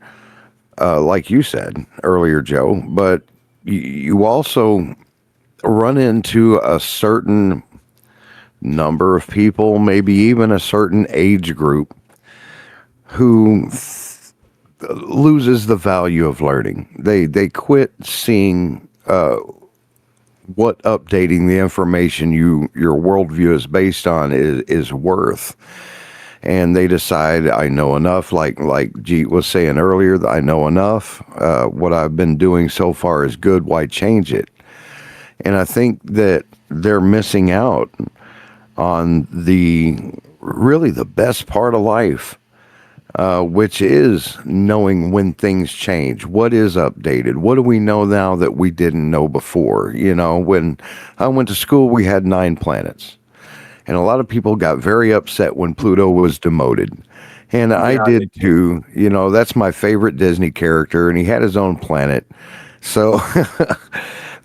like you said earlier, Joe, but you also run into a certain number of people, maybe even a certain age group, who loses the value of learning. They quit seeing what updating the information your worldview is based on is worth. And they decide, I know enough, like Jeet was saying earlier, that I know enough. What I've been doing so far is good. Why change it? And I think that they're missing out on really the best part of life, which is knowing when things change. What is updated? What do we know now that we didn't know before? You know, when I went to school, we had 9 planets. And a lot of people got very upset when Pluto was demoted. And I Yeah, I did did too. too. You know, that's my favorite Disney character, and he had his own planet. So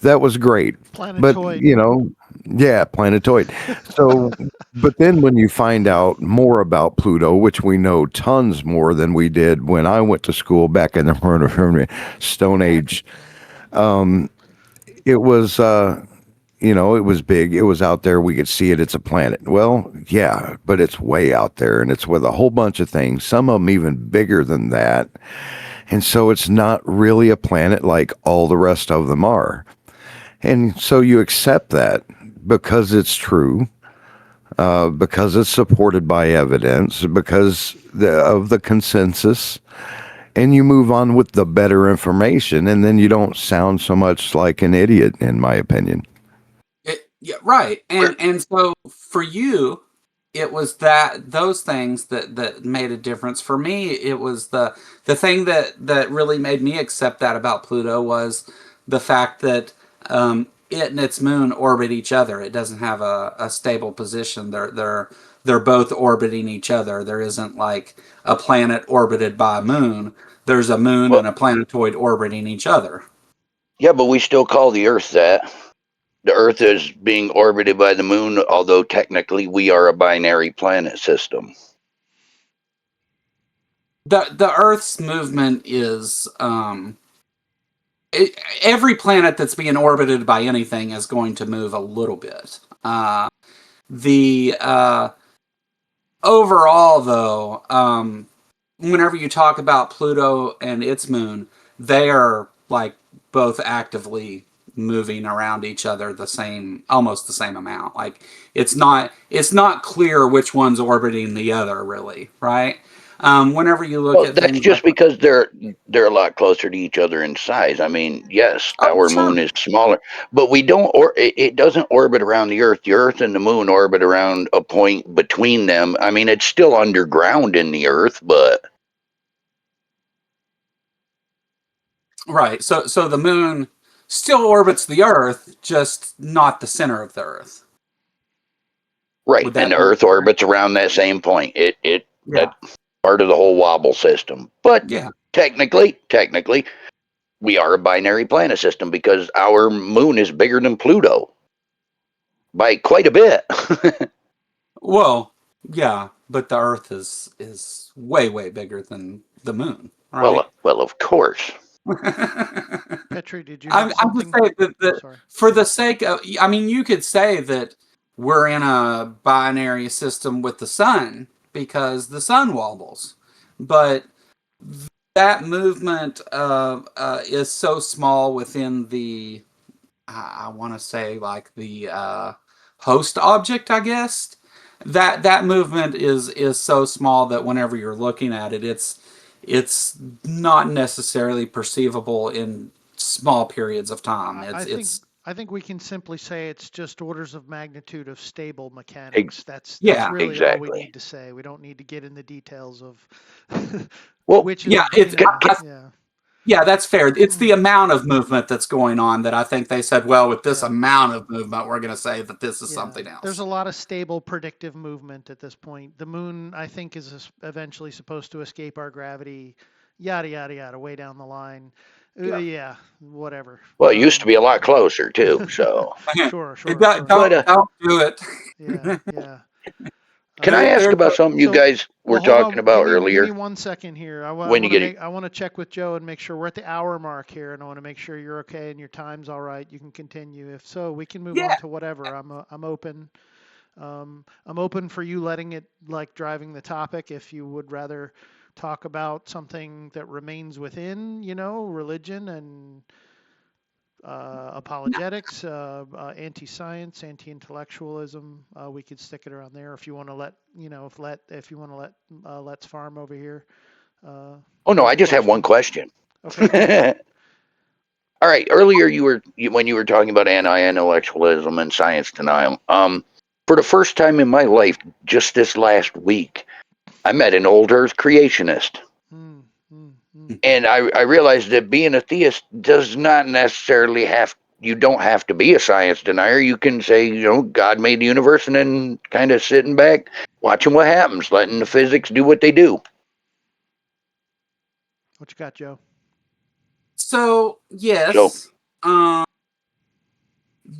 that was great. But, Planetoid. you know, yeah, planetoid. So, but then when you find out more about Pluto, which we know tons more than we did when I went to school back in the Stone Age, it was, you know, it was big. It was out there. We could see it. It's a planet. Well, yeah, but it's way out there, and it's with a whole bunch of things, some of them even bigger than that. And so it's not really a planet like all the rest of them are. And so you accept that because it's true, because it's supported by evidence, because of the consensus, and you move on with the better information, and then you don't sound so much like an idiot, in my opinion. Yeah, right. And so for you, it was that those things that made a difference. For me, it was the thing that really made me accept that about Pluto was the fact that it and its moon orbit each other. It doesn't have a stable position. They're both orbiting each other. There isn't like a planet orbited by a moon. There's a moon Well, and a planetoid orbiting each other. yeah, but we still call the Earth that. The Earth is being orbited by the moon, although technically we are a binary planet system. The Earth's movement is every planet that's being orbited by anything is going to move a little bit. The Overall, though, whenever you talk about Pluto and its moon, they are like both actively moving around each other the same, almost the same amount. Like it's not clear which one's orbiting the other, really, right? Whenever you look Well, at that's things like, just because they're a lot closer to each other in size. I mean, yes, oh, our sure. moon is smaller, but we don't, or it doesn't orbit around the Earth. The Earth and the moon orbit around a point between them. I mean, it's still underground in the Earth, but Right. So the moon still orbits the Earth, just not the center of the Earth. right, Would and that the be Earth correct? orbits around that same point. Yeah. That's part of the whole wobble system. But Yeah. technically, we are a binary planet system because our moon is bigger than Pluto by quite a bit. Well, yeah, but the Earth is way bigger than the moon, right? Well, of course. Petri, did you have I'm just something? saying Oh, that sorry. for the sake of, I mean, you could say that we're in a binary system with the sun because the sun wobbles, but that movement is so small within the, I want to say like the host object, I guess. That movement is so small that whenever you're looking at it, it's not necessarily perceivable in small periods of time. I think It's I think we can simply say it's just orders of magnitude of stable mechanics. Ex- That's yeah, really all we exactly. need to say. We don't need to get in the details of Well, which yeah. is, It's yeah. yeah, that's fair. It's Mm, the amount of movement that's going on that I think they said, well, with this yeah. amount of movement, we're going to say that this is Yeah, something there's a else. lot of stable predictive movement at this point. The moon, I think, is eventually supposed to escape our gravity, yada yada yada, way down the line. Yeah. Yeah, whatever. well, it used to be a lot closer too. So, Sure, sure, Don't, sure. but don't do it. Yeah, yeah. can I ask There's about something you So, guys were well, hold talking on. Give about me earlier? 1 second here. I When you want to get it, make I want to check with Joe and make sure we're at the hour mark here, and I want to make sure you're okay and your time's all right. You can continue. If so, we can move yeah. on to whatever. I'm open. I'm open for you letting it like driving the topic. If you would rather talk about something that remains within, religion and apologetics, anti-science, anti-intellectualism. We could stick it around there. If you want to let, if you want to let Let's Farm over here oh no, pose I a just have one question. question. Okay, go ahead. All right, earlier when you were talking about anti-intellectualism and science denial. For the first time in my life, just this last week, I met an old Earth creationist. Mm, mm, mm. And I realized that being a theist does not necessarily you don't have to be a science denier. You can say, God made the universe and then kind of sitting back, watching what happens, letting the physics do what they do. What you got, Joe? So So, yes,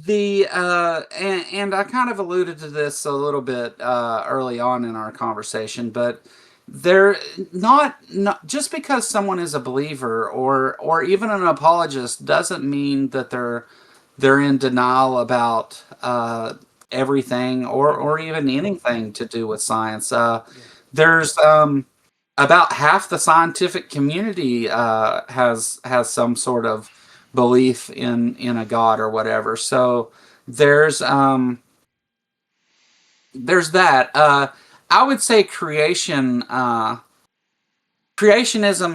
the and I kind of alluded to this a little bit early on in our conversation, but they're not just because someone is a believer or even an apologist doesn't mean that they're in denial about everything or even anything to do with science. Yeah. There's about half the scientific community has some sort of belief in a god or whatever. So there's there's that. I would say creationism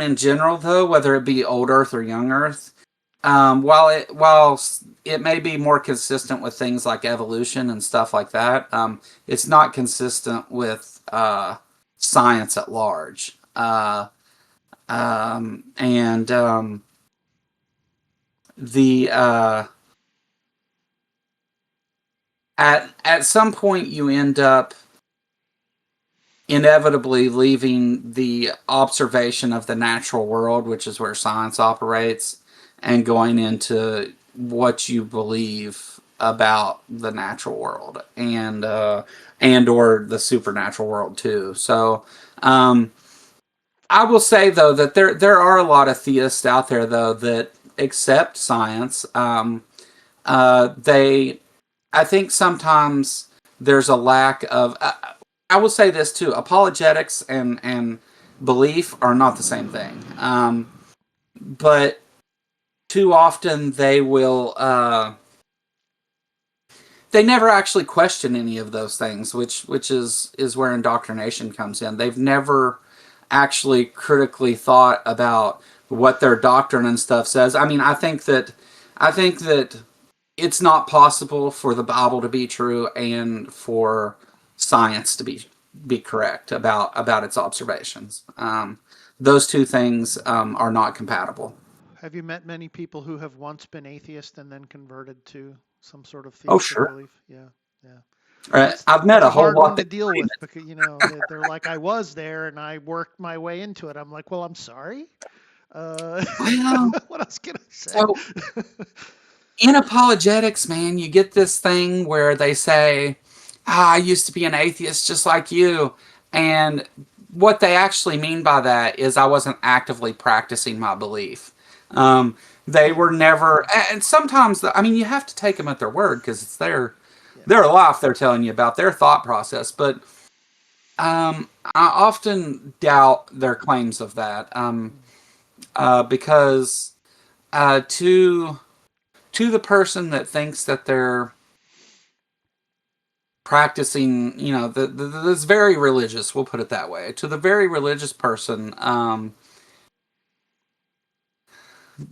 in general, though, whether it be old Earth or young Earth, while it may be more consistent with things like evolution and stuff like that, it's not consistent with science at large. And the at some point you end up inevitably leaving the observation of the natural world, which is where science operates, and going into what you believe about the natural world and or the supernatural world too. So I will say though that there are a lot of theists out there though that accept science. They I think sometimes there's a lack of. I will say this too: apologetics and belief are not the same thing. But too often they will. They never actually question any of those things, which is where indoctrination comes in. They've never actually critically thought about what their doctrine and stuff says. I mean, I think that it's not possible for the Bible to be true and for science to be correct about its observations. Those two things are not compatible. Have you met many people who have once been atheist and then converted to some sort of Oh, theistic sure. belief? Yeah, yeah. That's I've met that's a a whole hard lot one to that. deal with because they're like I was there and I worked my way into it. I'm like, well, I'm sorry. Well, What else can I say? so in apologetics, man, you get this thing where they say, I used to be an atheist just like you. And what they actually mean by that is I wasn't actively practicing my belief. Um, they Yeah, were never, and sometimes, I mean, you have to take them at their word because it's yeah, their life they're telling you about, their thought process. But I often doubt their claims of that because to the person that thinks that they're practicing, that's very religious, we'll put it that way. To the very religious person,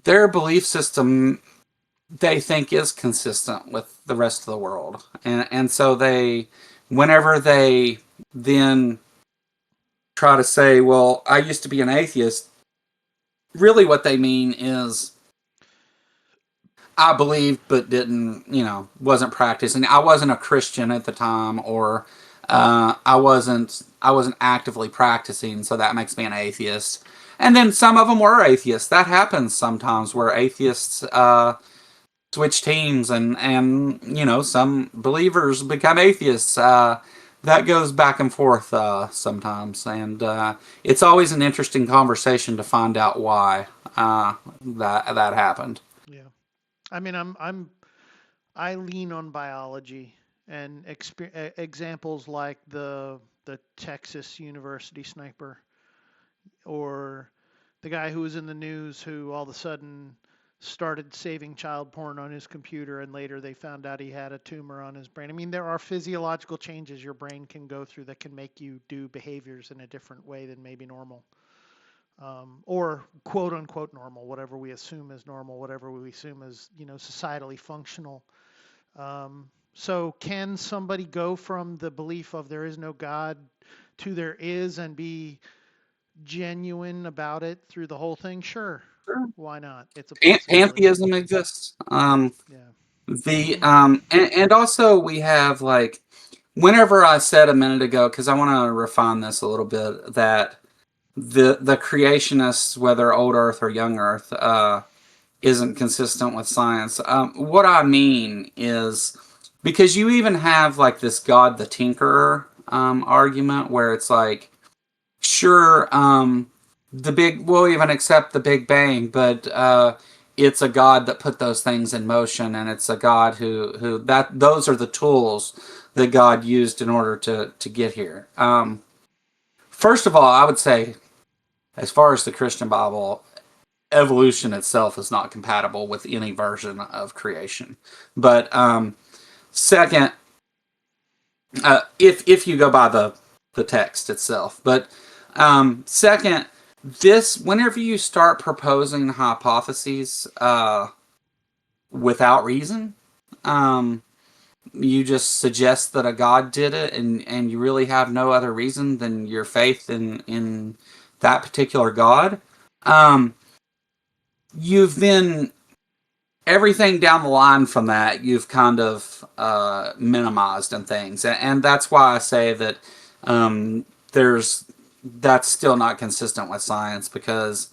their belief system they think is consistent with the rest of the world, and so whenever they then try to say, "Well, I used to be an atheist," really what they mean is I believed but didn't, wasn't practicing. I wasn't a Christian at the time, or I wasn't actively practicing, so that makes me an atheist. And then some of them were atheists. That happens sometimes where atheists switch teams, and some believers become atheists. That goes back and forth sometimes, and it's always an interesting conversation to find out why that happened. yeah. I mean, I lean on biology and examples like the Texas University sniper, or the guy who was in the news who all of a sudden started saving child porn on his computer, and later they found out he had a tumor on his brain. I mean, there are physiological changes your brain can go through that can make you do behaviors in a different way than maybe normal, or quote unquote normal, whatever we assume is normal, whatever we assume is societally functional. So can somebody go from the belief of there is no God to there is and be genuine about it through the whole thing? Sure. Why not? It's a possibility. Pantheism exists. Yeah. And also we have like whenever I said a minute ago, because I want to refine this a little bit, that the creationists, whether old Earth or young Earth, isn't consistent with science. What I mean is because you even have like this God the Tinkerer argument where it's like, sure, we'll even accept the Big Bang, but it's a God that put those things in motion, and it's a God who that those are the tools that God used in order to get here. First of all, I would say, as far as the Christian Bible, evolution itself is not compatible with any version of creation. But second, if you go by the text itself, but second, this whenever you start proposing hypotheses without reason, um, you just suggest that a god did it, and you really have no other reason than your faith in that particular god. Um, you've then everything down the line from that you've kind of minimized and things, and that's why I say that there's that's still not consistent with science, because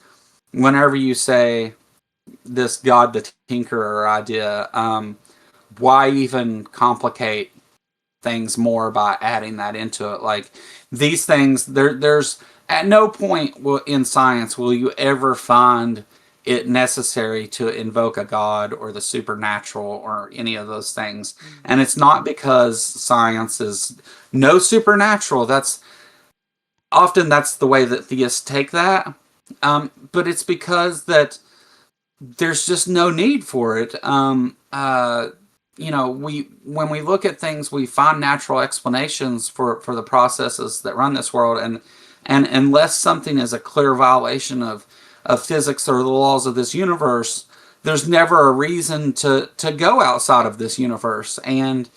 whenever you say this God the Tinkerer idea, why even complicate things more by adding that into it? Like these things, there's at no point in science will you ever find it necessary to invoke a god or the supernatural or any of those things. Mm-hmm. And it's not because science is no supernatural. That's the way that theists take that. But it's because that there's just no need for it. We when we look at things, we find natural explanations for the processes that run this world, and unless something is a clear violation of physics or the laws of this universe, there's never a reason to go outside of this universe. And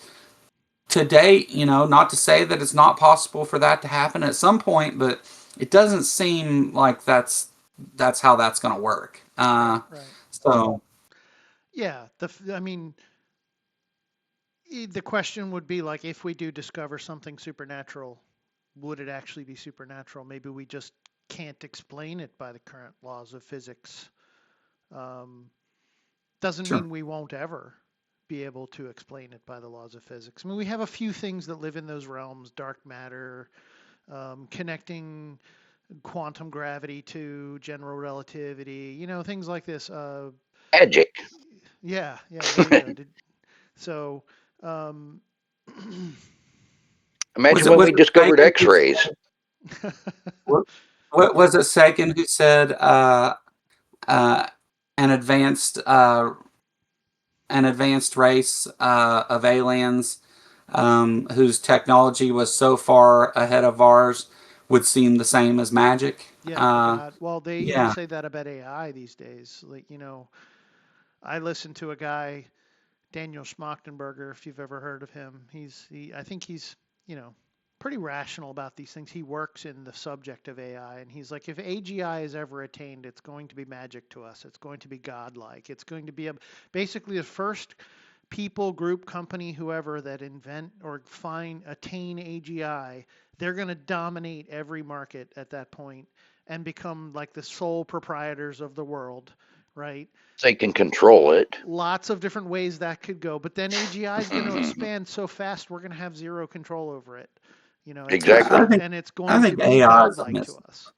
to date, not to say that it's not possible for that to happen at some point, but it doesn't seem like that's how that's going to work. Right. Right. So Yeah. I mean, the question would be like, if we do discover something supernatural, would it actually be supernatural? Maybe we just can't explain it by the current laws of physics, um, doesn't Sure. mean we won't ever be able to explain it by the laws of physics. I mean, we have a few things that live in those realms: dark matter, connecting quantum gravity to general relativity, things like this. Magic. Yeah, yeah, there you go. So, um, Was Imagine it when was we it discovered Sagan who X-rays. what, what was it Sagan who said uh, an advanced uh, an advanced race of aliens whose technology was so far ahead of ours would seem the same as magic. yeah, to God. Well, they even Yeah, say that about AI these days. Like, I listen to a guy, Daniel Schmachtenberger, if you've ever heard of him. I think he's, you know, pretty rational about these things. He works in the subject of AI, and he's like, if AGI is ever attained, it's going to be magic to us. It's going to be godlike. It's going to be basically the first people, group, company, whoever that invent or attain AGI. They're going to dominate every market at that point and become like the sole proprietors of the world, right? They can control it. Lots of different ways that could go, but then AGI is going to expand so fast we're going to have zero control over it. Exactly. And it's I going to think be AI is a godlike to us.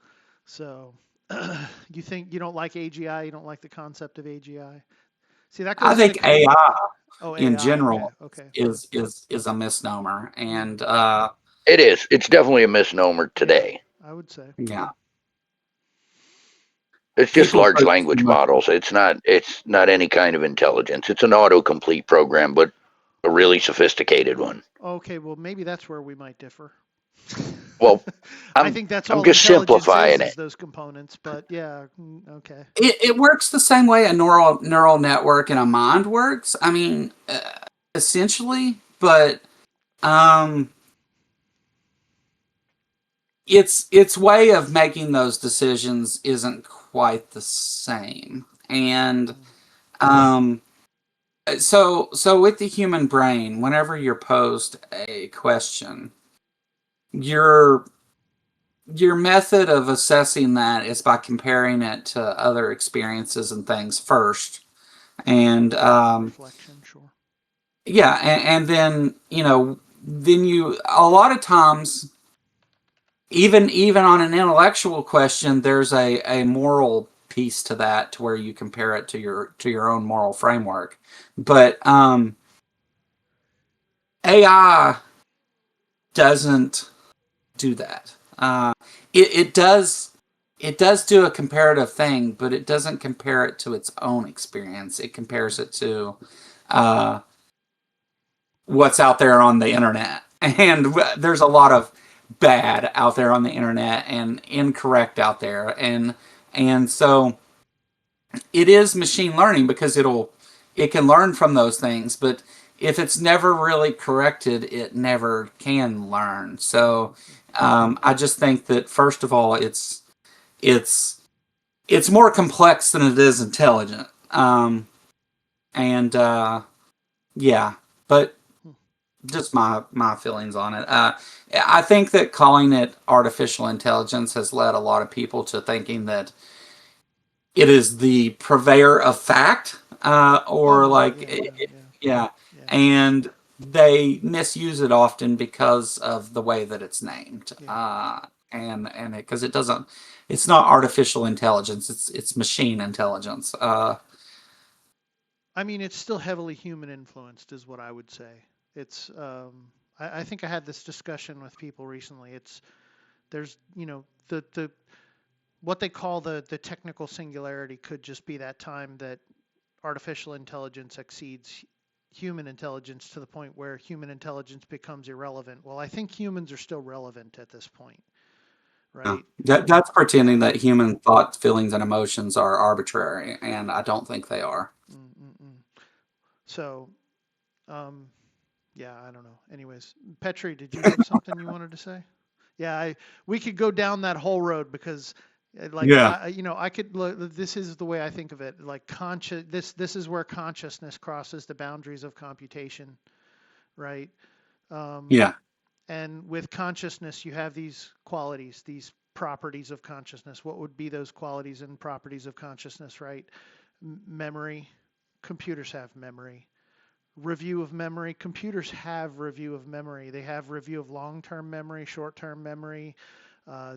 So, you don't like AGI? You don't like the concept of AGI? See, that I goes into think AI in AI. Okay, general okay. is a misnomer, Mm, and It is. It's definitely a misnomer yeah, today. I would say. yeah, It's just people large put too language much. models. It's not any kind of intelligence. It's an autocomplete program, but a really sophisticated one. Okay, well, maybe that's where we might differ. Well, I I'm think that's I'm all just intelligence simplifying is it. those components, but yeah, okay. It works the same way a neural network in a mind works. I mean, essentially, but um, its way of making those decisions isn't quite the same, and Mm, um, so with the human brain, whenever you're posed a question, your your method of assessing that is by comparing it to other experiences and things first, and reflection, sure. yeah, and then then you a lot of times even on an intellectual question, there's a moral piece to that to where you compare it to your own moral framework. But AI doesn't do that. It does do a comparative thing, but it doesn't compare it to its own experience. It compares it to uh, what's out there on the internet, and there's a lot of bad out there on the internet and incorrect out there, and so it is machine learning because it can learn from those things, but if it's never really corrected, it never can learn. So I just think that first of all, it's it's more complex than it is intelligent, and yeah, but Hmm. just my feelings on it. I think that calling it artificial intelligence has led a lot of people to thinking that it is the purveyor of fact, Oh or no, like yeah, no, yeah, yeah, yeah, and they misuse it often because of the way that it's named, yeah. and because it doesn't, it's not artificial intelligence, it's machine intelligence. I mean, it's still heavily human influenced, is what I would say. It's, I think I had this discussion with people recently. There's, the what they call the technical singularity could just be that time that artificial intelligence exceeds human intelligence to the point where human intelligence becomes irrelevant. Well, I think humans are still relevant at this point, Yeah. right? That's pretending that human thoughts, feelings, and emotions are arbitrary, and I don't think they are. Mm-mm-mm. So, um, yeah, I don't know. Anyways, Petri, did you have something you wanted to say? Yeah, we could go down that whole road because, like, Yeah. I could. This is the way I think of it. Like conscious. This is where consciousness crosses the boundaries of computation, right? Um, Yeah. and with consciousness, you have these qualities, these properties of consciousness. What would be those qualities and properties of consciousness, right? Memory. Computers have memory. Review of memory. Computers have review of memory. They have review of long-term memory, short-term memory.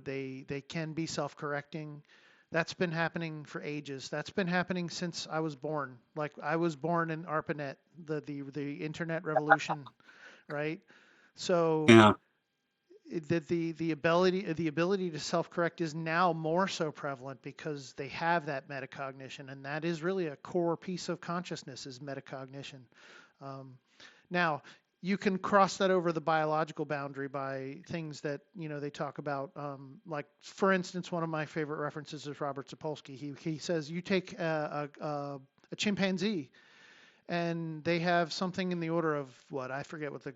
They can be self-correcting. That's been happening for ages. That's been happening since I was born. Like I was born in ARPANET, the internet revolution, right? So Yeah. the ability to self-correct is now more so prevalent because they have that metacognition, and that is really a core piece of consciousness is metacognition. Um, Now, you can cross that over the biological boundary by things that they talk about. Like, for instance, one of my favorite references is Robert Sapolsky. He says you take a chimpanzee, and they have something in the order of what I forget what the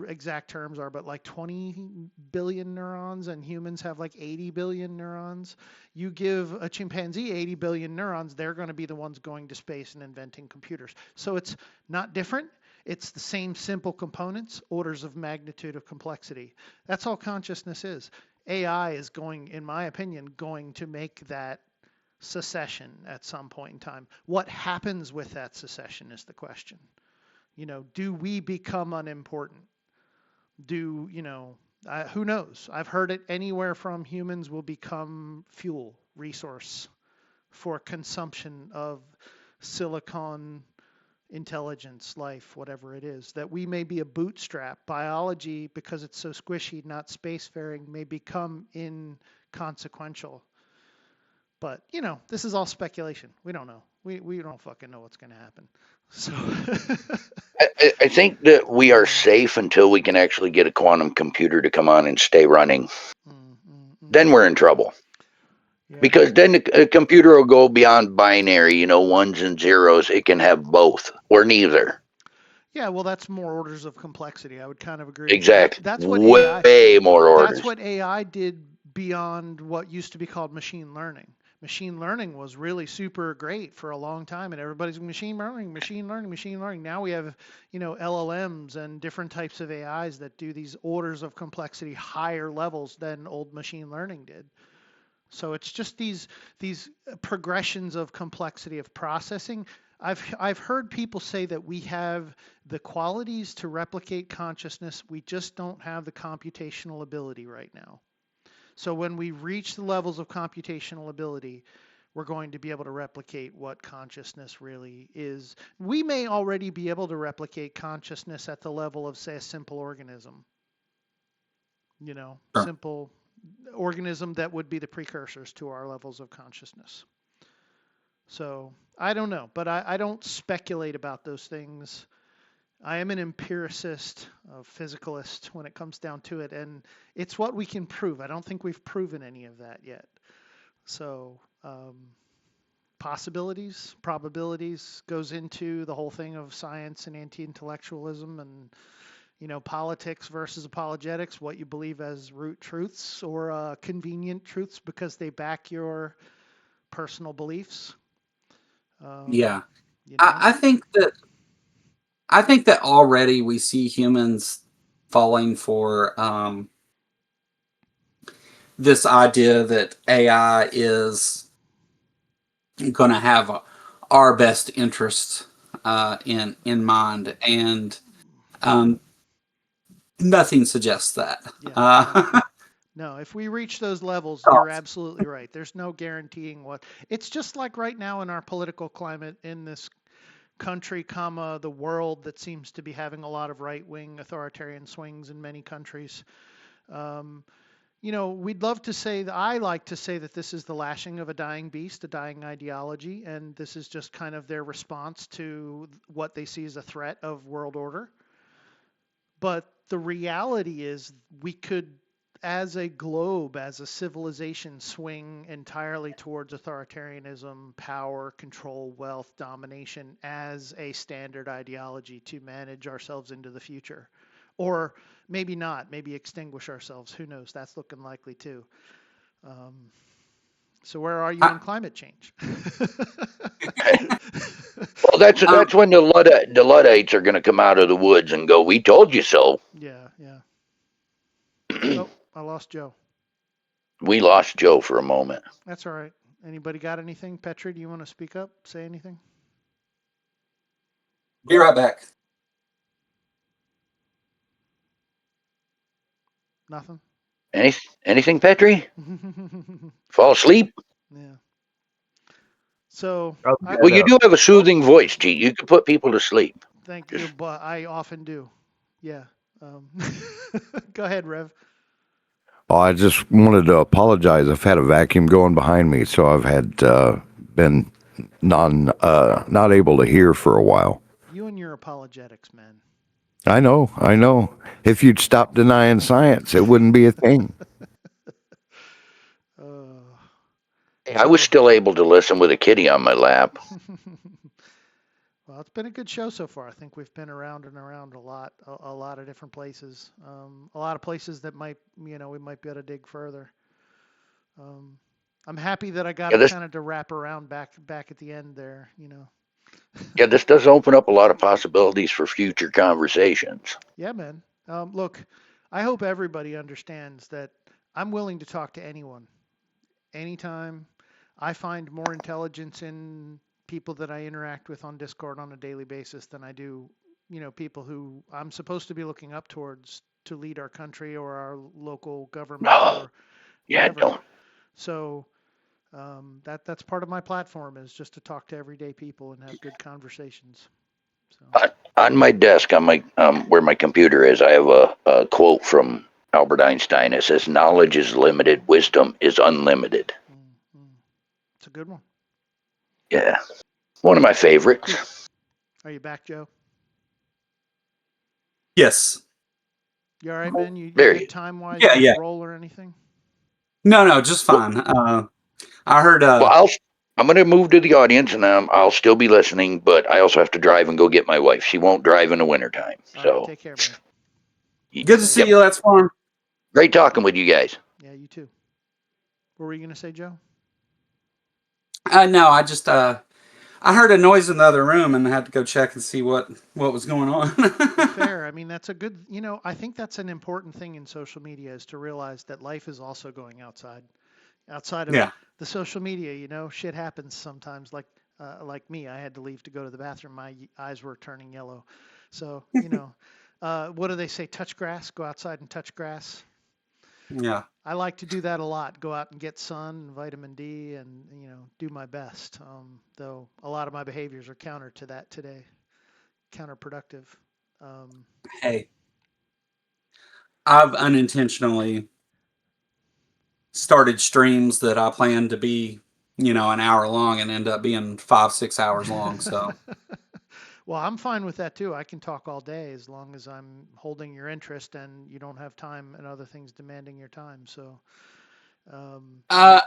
exact terms are, but like 20 billion neurons, and humans have like 80 billion neurons. You give a chimpanzee 80 billion neurons, they're going to be the ones going to space and inventing computers. So it's not different. It's the same simple components, orders of magnitude of complexity. That's all consciousness is. AI is going, in my opinion, going to make that secession at some point in time. What happens with that secession is the question. Do we become unimportant? Who knows? I've heard it anywhere from humans will become fuel, resource for consumption of silicon intelligence, life, whatever it is, that we may be a bootstrap. Biology, because it's so squishy, not spacefaring, may become inconsequential. But, this is all speculation. We don't know. We don't fucking know what's going to happen. So I think that we are safe until we can actually get a quantum computer to come on and stay running. Then we're in trouble. Yeah. Because then a computer will go beyond binary, ones and zeros. It can have both or neither. Yeah, well, that's more orders of complexity. I would kind of agree. Exactly. That's what AI. Way more orders. That's what AI did beyond what used to be called machine learning. Machine learning was really super great for a long time, and everybody's machine learning, machine learning, machine learning. Now we have, LLMs and different types of AIs that do these orders of complexity higher levels than old machine learning did. So it's just these progressions of complexity of processing. I've heard people say that we have the qualities to replicate consciousness. We just don't have the computational ability right now. So when we reach the levels of computational ability, we're going to be able to replicate what consciousness really is. We may already be able to replicate consciousness at the level of, say, a simple organism. Sure. Simple organism that would be the precursors to our levels of consciousness. So I don't know, but I don't speculate about those things. I am an empiricist, a physicalist when it comes down to it, and it's what we can prove. I don't think we've proven any of that yet. So possibilities, probabilities goes into the whole thing of science and anti-intellectualism and politics versus apologetics, what you believe as root truths or convenient truths because they back your personal beliefs. Yeah. I think that already we see humans falling for this idea that AI is going to have our best interests in mind, and nothing suggests that. Yeah. No, if we reach those levels, you're absolutely right. There's no guaranteeing what. It's just like right now in our political climate in this country, the world that seems to be having a lot of right-wing authoritarian swings in many countries. We'd love to say that I like to say that this is the lashing of a dying beast, a dying ideology, and this is just kind of their response to what they see as a threat of world order. But the reality is we could, as a globe, as a civilization, swing entirely towards authoritarianism, power, control, wealth, domination as a standard ideology to manage ourselves into the future. Or maybe not, maybe extinguish ourselves. Who knows? That's looking likely too. So where are you on climate change? Well, that's when the Luddites are going to come out of the woods and go, "We told you so." Yeah. Oh, I lost Joe. We lost Joe for a moment. That's all right. Anybody got anything? Petri, do you want to speak up? Say anything? Be right back. Nothing? Anything, Petri? Fall asleep? Yeah. So, Well, you do have a soothing voice, G. You can put people to sleep. thank you, but I often do. Yeah. Go ahead, Rev. Oh, I just wanted to apologize. I've had a vacuum going behind me, so I've had been not able to hear for a while. You and your apologetics, man. I know. If you'd stop denying science, it wouldn't be a thing. I was still able to listen with a kitty on my lap. Well, it's been a good show so far. I think we've been around and around a lot of different places. A lot of places that might, we might be able to dig further. I'm happy that I got Yeah, it this kind of to wrap around back at the end there. yeah, this does open up a lot of possibilities for future conversations. Yeah, man. Look, I hope everybody understands that I'm willing to talk to anyone, anytime. I find more intelligence in people that I interact with on Discord on a daily basis than I do, people who I'm supposed to be looking up towards to lead our country or our local government Oh, or yeah, whatever. don't. So that's part of my platform is just to talk to everyday people and have good conversations. So On my desk, on my where my computer is, I have a quote from Albert Einstein. It says, "Knowledge is limited, wisdom is unlimited." it's a good one. Yeah, one of my favorites. Are you back, Joe? Yes. You all right, man? You There good you. time wise? Yeah, You yeah. need roll or anything? No, just Well, fine. I heard. I'm going to move to the audience, and I'll still be listening. But I also have to drive and go get my wife. She won't drive in the wintertime. All right, So, take care, man. Good to see yep. you. That's fun. Great talking with you guys. Yeah, you too. What were you gonna say, Joe? No, I heard a noise in the other room and had to go check and see what was going on. Well, fair. I mean, that's a good. I think that's an important thing in social media is to realize that life is also going outside of Yeah. the social media. Shit happens sometimes. Like me, I had to leave to go to the bathroom. My eyes were turning yellow. So, what do they say? Touch grass. Go outside and touch grass. Yeah. I like to do that a lot. Go out and get sun, and vitamin D, and do my best. Though a lot of my behaviors are counter to that today, counterproductive. Um, Hey, I've unintentionally started streams that I planned to be, an hour long and end up being 5-6 hours long. So well, I'm fine with that too. I can talk all day as long as I'm holding your interest and you don't have time and other things demanding your time. So, um, uh,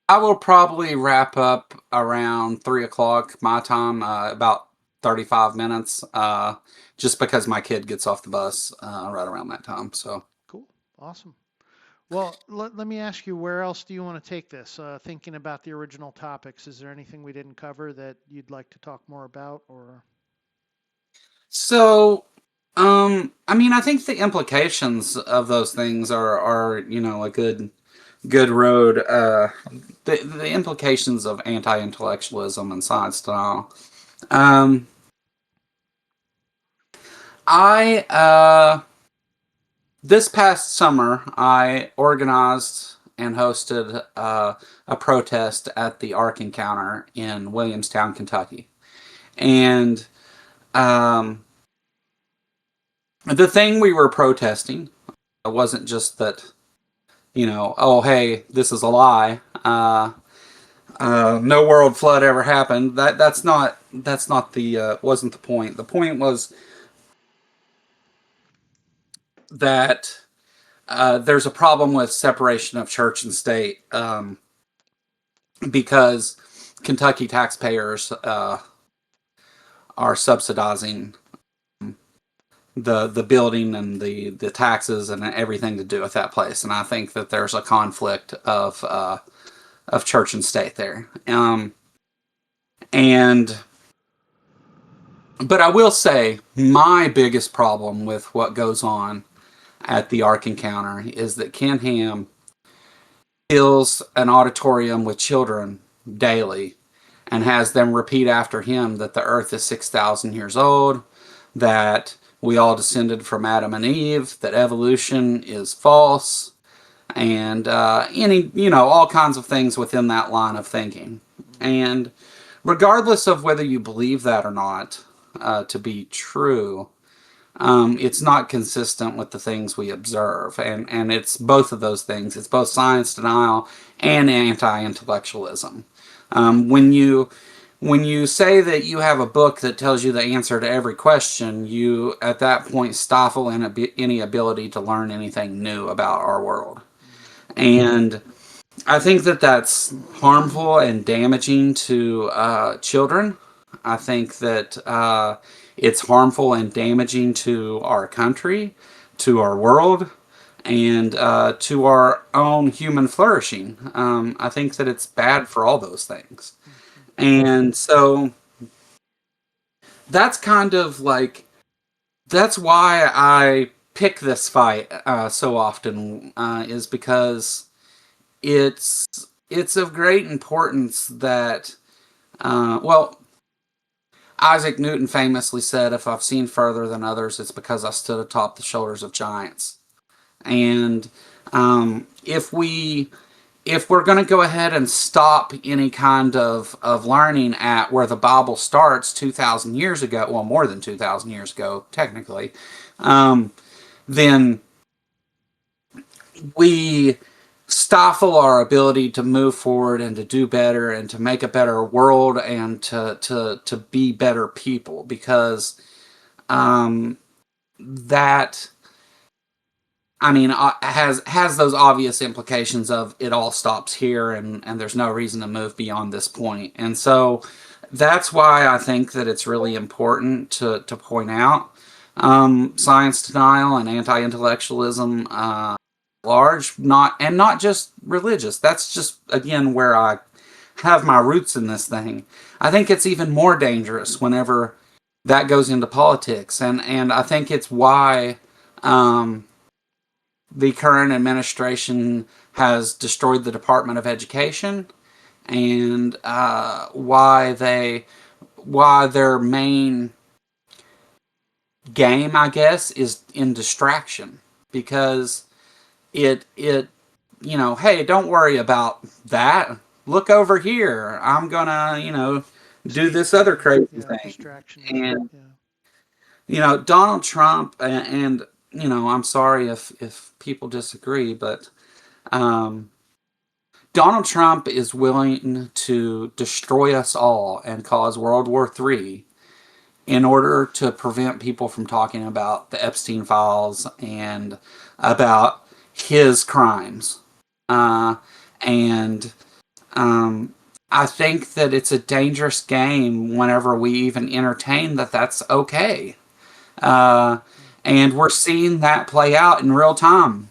I will probably wrap up around 3 o'clock my time, about 35 minutes, just because my kid gets off the bus right around that time. So. cool, awesome. Well, let me ask you, where else do you want to take this? Thinking about the original topics, is there anything we didn't cover that you'd like to talk more about, or? So, I mean, I think the implications of those things are a good road. The implications of anti-intellectualism and science denial. Um, I This past summer I organized and hosted a protest at the Ark Encounter in Williamstown, Kentucky, and um, the thing we were protesting wasn't just that, oh, hey, this is a lie. No world flood ever happened. That's not the wasn't the point. The point was that there's a problem with separation of church and state, because Kentucky taxpayers are subsidizing the building and the taxes and everything to do with that place, and I think that there's a conflict of church and state there. And but I will say my biggest problem with what goes on at the Ark Encounter is that Ken Ham fills an auditorium with children daily and has them repeat after him that the earth is 6,000 years old, that we all descended from Adam and Eve, that evolution is false, and all kinds of things within that line of thinking. And regardless of whether you believe that or not to be true, it's not consistent with the things we observe. And it's both of those things. It's both science denial and anti-intellectualism. When you say that you have a book that tells you the answer to every question, you at that point stifle any ability to learn anything new about our world. And I think that that's harmful and damaging to children. I think that it's harmful and damaging to our country, to our world, and to our own human flourishing. I think that it's bad for all those things. And so that's kind of like, that's why I pick this fight so often, is because it's of great importance that, Isaac Newton famously said, "If I've seen further than others, it's because I stood atop the shoulders of giants." And if we're going to go ahead and stop any kind of learning at where the Bible starts 2,000 years ago, well, more than 2,000 years ago, technically, then we stifle our ability to move forward and to do better and to make a better world and to be better people, because that, I mean, has those obvious implications of it all stops here and there's no reason to move beyond this point. And so that's why I think that it's really important to point out science denial and anti-intellectualism large, not just religious. That's just, again, where I have my roots in this thing. I think it's even more dangerous whenever that goes into politics, and I think it's why the current administration has destroyed the Department of Education, and why their main game, I guess, is in distraction, because it hey, don't worry about that. Look over here. I'm gonna, do this other crazy thing. Distraction. And Yeah. Donald Trump, and I'm sorry if people disagree, but Donald Trump is willing to destroy us all and cause World War III in order to prevent people from talking about the Epstein files and about his crimes. And I think that it's a dangerous game whenever we even entertain that that's okay. And we're seeing that play out in real time.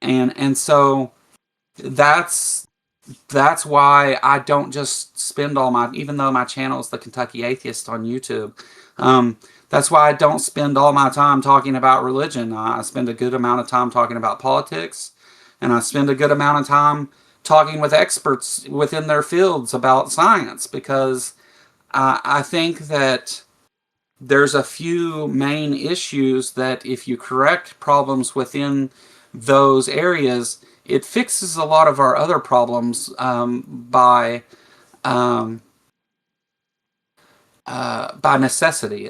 And so that's why I don't just spend all my, even though my channel is the Kentucky Atheist on YouTube, that's why I don't spend all my time talking about religion. I spend a good amount of time talking about politics, and I spend a good amount of time talking with experts within their fields about science, because I think that there's a few main issues that if you correct problems within those areas, it fixes a lot of our other problems by necessity.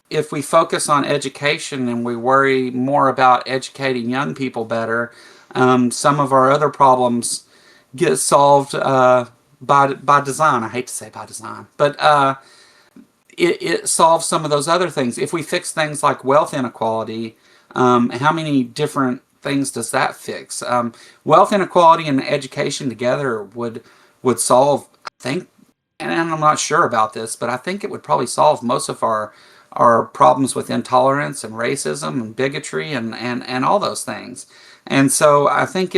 If we focus on education and we worry more about educating young people better, some of our other problems get solved by design. I hate to say by design, but it solves some of those other things. If we fix things like wealth inequality, how many different things does that fix? Wealth inequality and education together would solve, I think, and I'm not sure about this, but I think it would probably solve most of our problems with intolerance and racism and bigotry and all those things. And so I think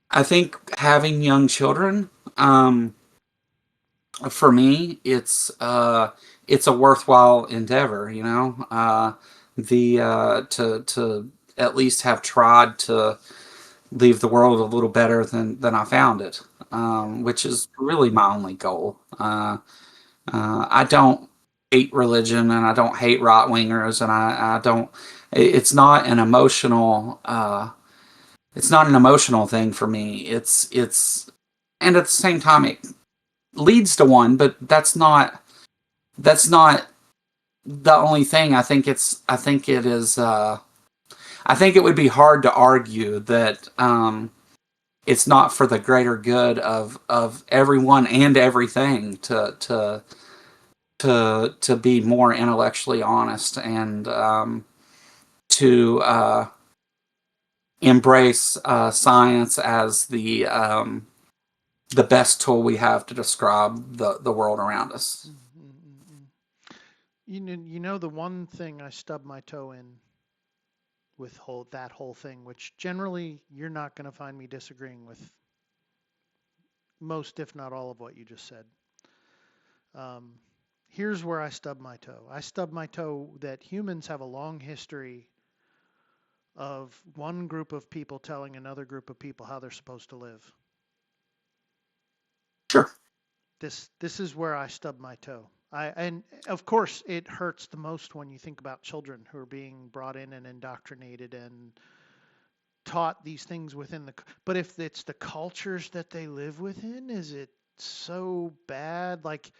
I think having young children, for me, it's a worthwhile endeavor. The to at least have tried to leave the world a little better than I found it, which is really my only goal. I don't hate religion, and I don't hate right wingers, and I don't. It's not an emotional. It's not an emotional thing for me. And at the same time, it leads to one, but that's not the only thing. I think it is. I think it would be hard to argue that it's not for the greater good of everyone and everything to be more intellectually honest and to embrace science as the best tool we have to describe the world around us. You know the one thing I stub my toe in with that whole thing, which generally you're not going to find me disagreeing with most, if not all, of what you just said. Here's where I stub my toe. I stub my toe that humans have a long history of one group of people telling another group of people how they're supposed to live. Sure. This is where I stub my toe. And of course it hurts the most when you think about children who are being brought in and indoctrinated and taught these things within but if it's the cultures that they live within, is it so bad? Like,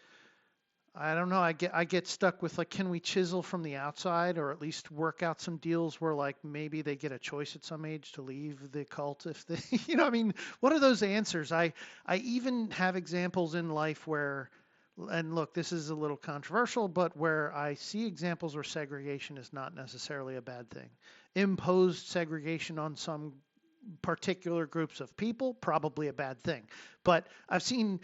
I don't know. I get stuck with, like, can we chisel from the outside, or at least work out some deals where, like, maybe they get a choice at some age to leave the cult if they, I mean, what are those answers? I even have examples in life where, and look, this is a little controversial, but where I see examples where segregation is not necessarily a bad thing. Imposed segregation on some particular groups of people, probably a bad thing. But I've seen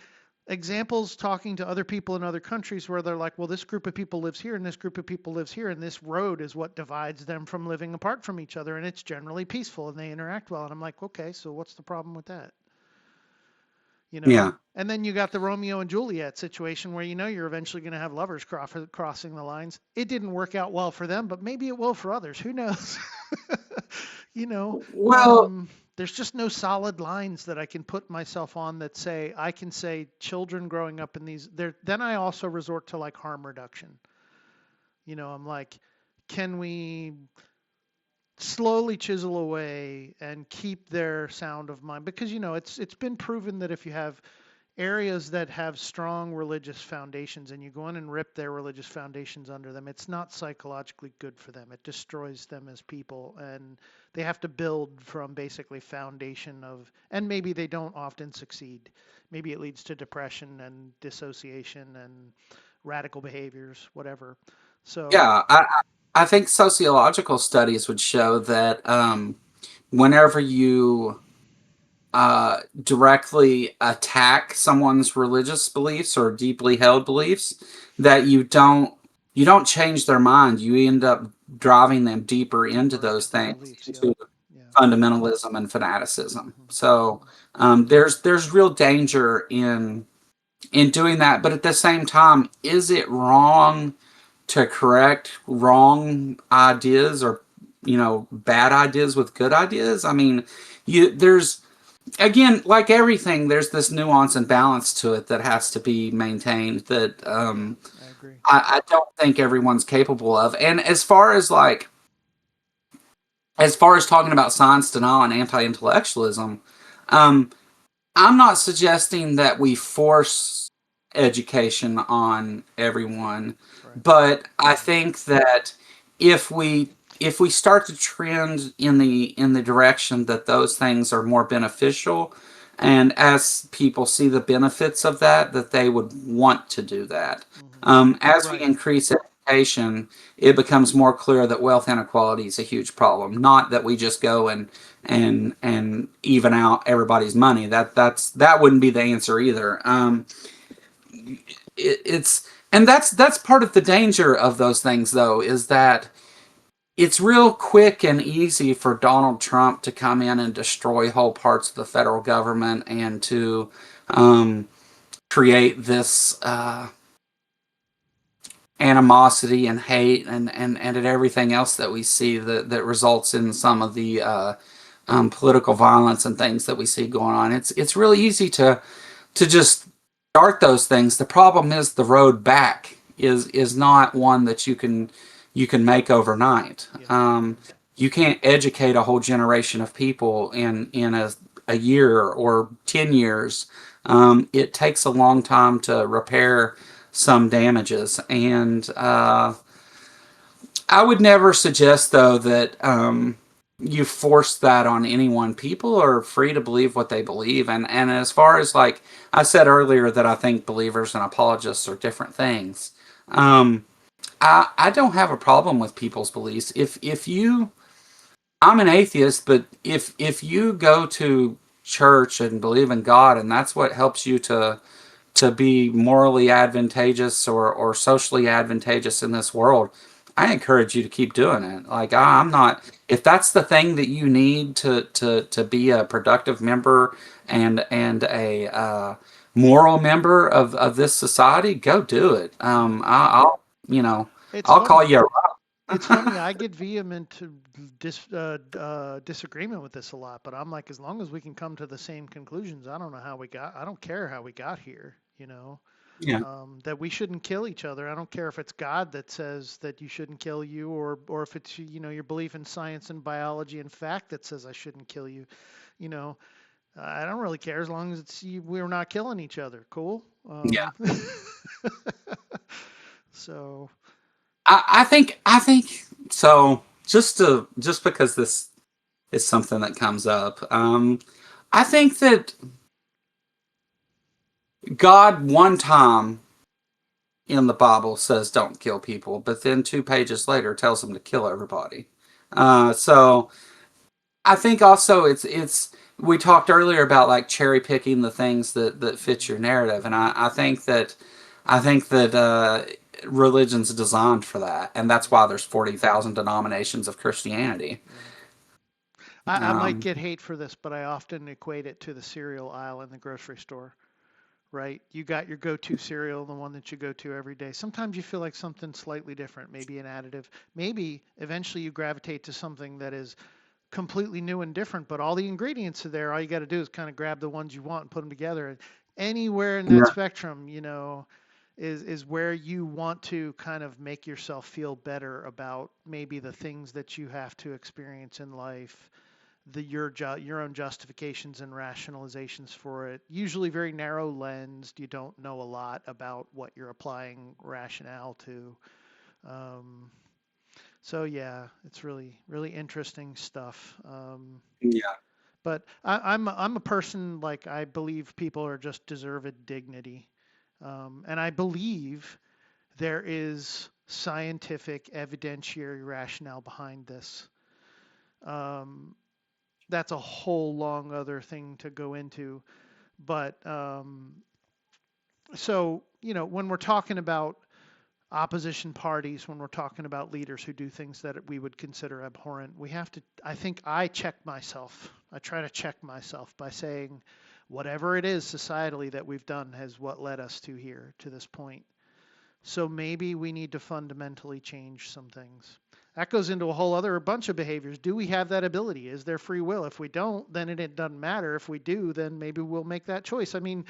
examples talking to other people in other countries where they're like, well, this group of people lives here and this group of people lives here, and this road is what divides them from living apart from each other, and it's generally peaceful and they interact well. And I'm like, okay, so what's the problem with that? Yeah. And then you got the Romeo and Juliet situation where you're eventually going to have lovers crossing the lines. It didn't work out well for them, but maybe it will for others. Who knows? you know, Well, there's just no solid lines that I can put myself on that I can say children growing up in these there. Then I also resort to, like, harm reduction. I'm like, can we slowly chisel away and keep their sound of mind? Because it's been proven that if you have areas that have strong religious foundations and you go in and rip their religious foundations under them, it's not psychologically good for them. It destroys them as people, and they have to build from basically foundation of, and maybe they don't often succeed. Maybe it leads to depression and dissociation and radical behaviors, whatever. So, yeah, I think sociological studies would show that whenever you directly attack someone's religious beliefs or deeply held beliefs, that you don't change their mind. You end up driving them deeper into deeper those into their things, beliefs. Yep. into Yeah. fundamentalism and fanaticism. Hmm. So there's real danger in doing that. But at the same time, is it wrong to correct wrong ideas or bad ideas with good ideas? I mean, there's, again, like everything, there's this nuance and balance to it that has to be maintained that Yeah, I agree. I don't think everyone's capable of. And as far as talking about science denial and anti-intellectualism, um, I'm not suggesting that we force education on everyone, Right. but I think that if we if we start to trend in the direction that those things are more beneficial, and as people see the benefits of that they would want to do that. Hmm. As we Right. increase education, it becomes more clear that wealth inequality is a huge problem. Not that we just go and even out everybody's money. That wouldn't be the answer either. It's and that's part of the danger of those things, though, is that it's real quick and easy for Donald Trump to come in and destroy whole parts of the federal government and to create this animosity and hate and at everything else that we see that results in some of the political violence and things that we see going on. It's really easy to just start those things. The problem is the road back is not one that you can make overnight. You can't educate a whole generation of people in a year or 10 years. It takes a long time to repair some damages, and I would never suggest, though, that you force that on anyone. People are free to believe what they believe, and as far as, like I said earlier, that I think believers and apologists are different things. Um, I don't have a problem with people's beliefs. If you, I'm an atheist, but if you go to church and believe in God, and that's what helps you to be morally advantageous or socially advantageous in this world, I encourage you to keep doing it. Like I'm not, if that's the thing that you need to be a productive member and a moral member of this society, go do it. I'll you know It's I'll call funny. you. It's funny. I get vehement disagreement with this a lot, but I'm like, as long as we can come to the same conclusions, I don't know how we got. I don't care how we got here. Yeah, That we shouldn't kill each other. I don't care if it's God that says that you shouldn't kill you, or if it's your belief in science and biology and fact that says I shouldn't kill you. You know, I don't really care as long as we're not killing each other. Cool. yeah. So I think so. Just because this is something that comes up, I think that God one time in the Bible says don't kill people, but then 2 pages later tells them to kill everybody. So I think also it's we talked earlier about like cherry picking the things that fit your narrative, and I think that religion's designed for that, and that's why there's 40,000 denominations of Christianity. yeah. I might Um, get hate for this, but I often equate it to the cereal aisle in the grocery store, right? You got your go-to cereal, the one that you go to every day. Sometimes you feel like something slightly different, maybe an additive. Maybe eventually you gravitate to something that is completely new and different, but all the ingredients are there. All you got to do is kind of grab the ones you want and put them together. And anywhere in that yeah, spectrum, is where you want to kind of make yourself feel better about maybe the things that you have to experience in life, your own justifications and rationalizations for it. Usually very narrow lensed. You don't know a lot about what you're applying rationale to. Um, so yeah, it's really really interesting stuff. yeah, But I'm a person, like, I believe people are just deserved dignity, and I believe there is scientific evidentiary rationale behind this. Um, that's a whole long other thing to go into. But so, when we're talking about opposition parties, when we're talking about leaders who do things that we would consider abhorrent, we have to, I think I check myself. I try to check myself by saying, whatever it is societally that we've done has what led us to here, to this point. So maybe we need to fundamentally change some things. That goes into a whole other bunch of behaviors. Do we have that ability? Is there free will? If we don't, then it doesn't matter. If we do, then maybe we'll make that choice. I mean,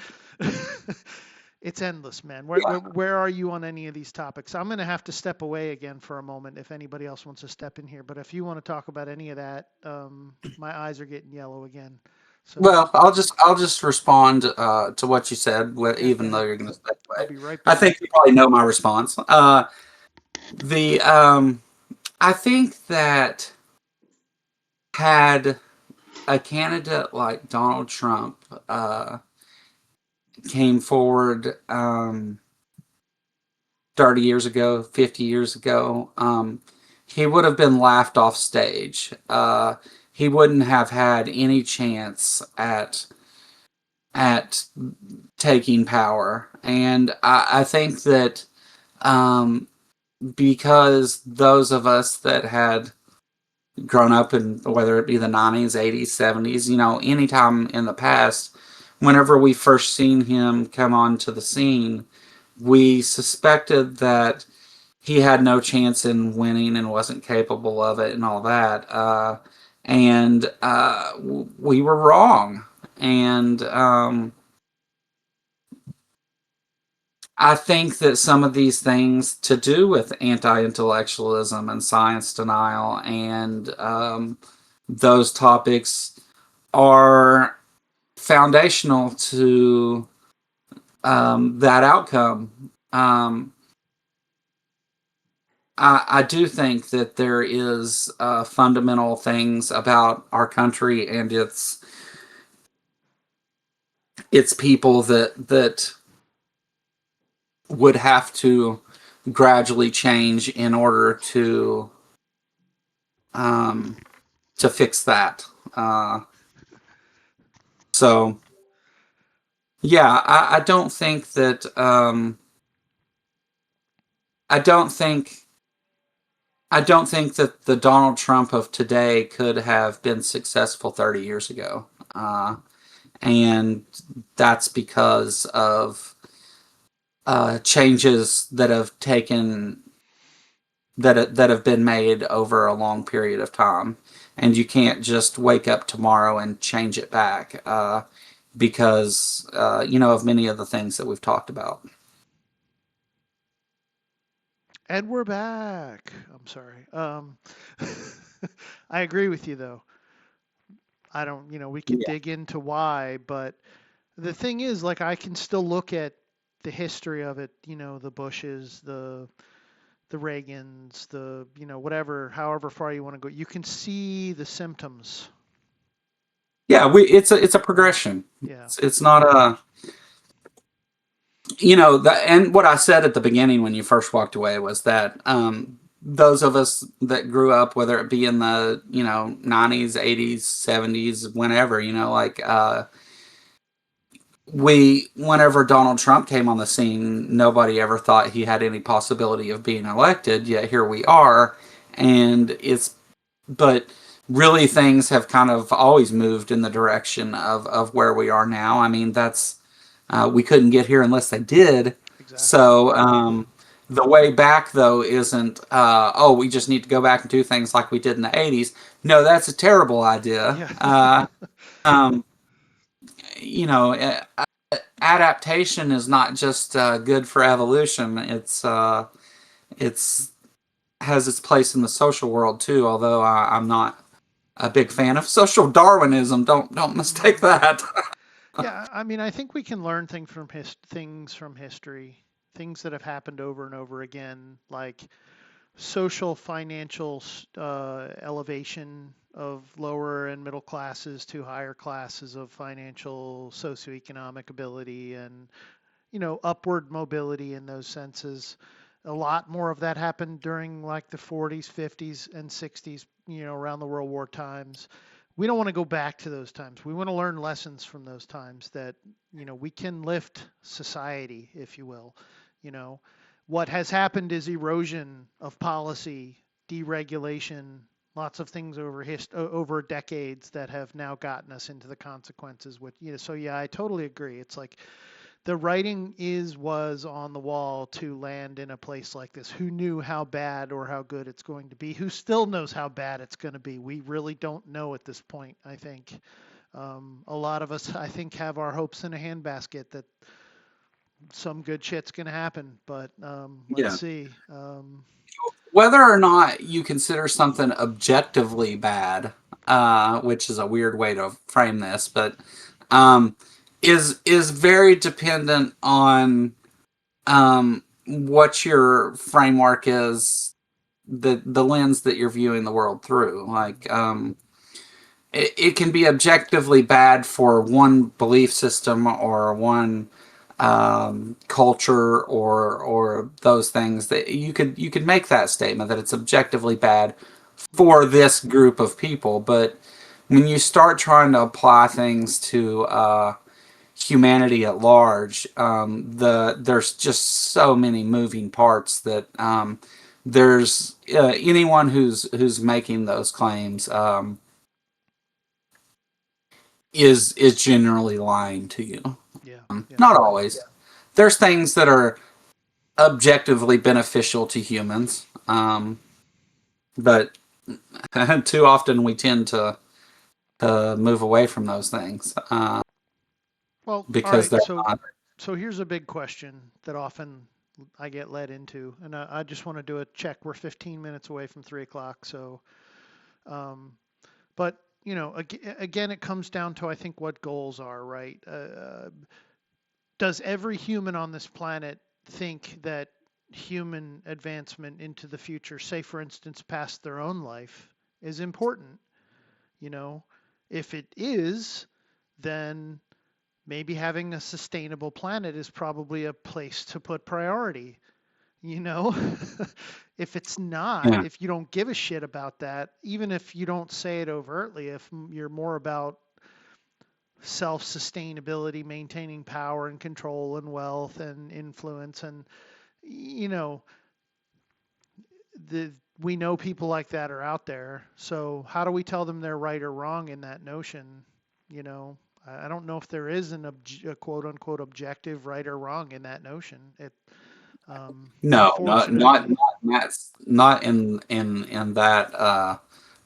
it's endless, man. Where are you on any of these topics? I'm going to have to step away again for a moment if anybody else wants to step in here. But if you want to talk about any of that, my eyes are getting yellow again. So well, I'll just respond to what you said, yeah, go even though ahead. you're going to step I'll away. be right I think back. you probably know my response. The I think that had a candidate like Donald Trump came forward 30 years ago, 50 years ago, he would have been laughed off stage. He wouldn't have had any chance at taking power. And I think that um, because those of us that had grown up in whether it be the 90s, 80s, 70s, anytime in the past, whenever we first seen him come onto the scene, we suspected that he had no chance in winning and wasn't capable of it and all that. And we were wrong. And I think that some of these things to do with anti-intellectualism and science denial and those topics are foundational to that outcome. I do think that there is fundamental things about our country and its people that would have to gradually change in order to fix that. So yeah, I don't think that I don't think I don't think that the Donald Trump of today could have been successful 30 years ago. And that's because of changes that have taken that have been made over a long period of time, and you can't just wake up tomorrow and change it back because of many of the things that we've talked about. And we're back. I'm sorry. I agree with you though. I don't, we can Yeah, dig into why, but the thing is, like, I can still look at the history of it, the Bushes, the Reagans, whatever, however far you want to go. You can see the symptoms. yeah. It's a progression. Yeah. It's not a and what I said at the beginning when you first walked away was that those of us that grew up, whether it be in the 90s, 80s, 70s, whenever, whenever Donald Trump came on the scene, nobody ever thought he had any possibility of being elected. Yet here we are, and but really things have kind of always moved in the direction of where we are now. I mean, that's we couldn't get here unless they did. Exactly. So the way back though isn't we just need to go back and do things like we did in the 80s. No, that's a terrible idea. Yeah. Um, you know, adaptation is not just good for evolution. It's has its place in the social world too. Although I'm not a big fan of social Darwinism. Don't mistake that. Yeah, I mean, I think we can learn things from history, things that have happened over and over again, like social financial elevation of lower and middle classes to higher classes of financial socioeconomic ability, and upward mobility in those senses. A lot more of that happened during like the 40s, 50s, and 60s, around the World War times. We don't want to go back to those times. We want to learn lessons from those times that, we can lift society, if you will. You know, what has happened is erosion of policy, deregulation, lots of things over decades that have now gotten us into the consequences. So yeah, I totally agree. It's like the writing was on the wall to land in a place like this. Who knew how bad or how good it's going to be? Who still knows how bad it's going to be? We really don't know at this point, I think. A lot of us, I think, have our hopes in a handbasket that some good shit's going to happen, but let's Yeah. see. Whether or not you consider something objectively bad, which is a weird way to frame this, but um, is very dependent on what your framework is, the lens that you're viewing the world through. Like it can be objectively bad for one belief system or one culture or those things that you could make that statement that it's objectively bad for this group of people. But when you start trying to apply things to humanity at large, there's just so many moving parts that there's anyone who's making those claims is generally lying to you. Yeah, yeah, Not always. There's things that are objectively beneficial to humans. But too often we tend to move away from those things Well, all because right. they're So not. so here's a big question that often I get led into, and I just want to do a check. We're 15 minutes away from 3 o'clock, so um, but again, it comes down to I think what goals are, right? Does every human on this planet think that human advancement into the future, say for instance, past their own life, is important? You know, if it is, then maybe having a sustainable planet is probably a place to put priority. You know, if it's not, Yeah, if you don't give a shit about that, even if you don't say it overtly, if you're more about self sustainability, maintaining power and control and wealth and influence, and, you know, the, we know people like that are out there. So, how do we tell them they're right or wrong in that notion? You know, I don't know if there is a quote unquote objective right or wrong in that notion. no, Unfortunately, not in that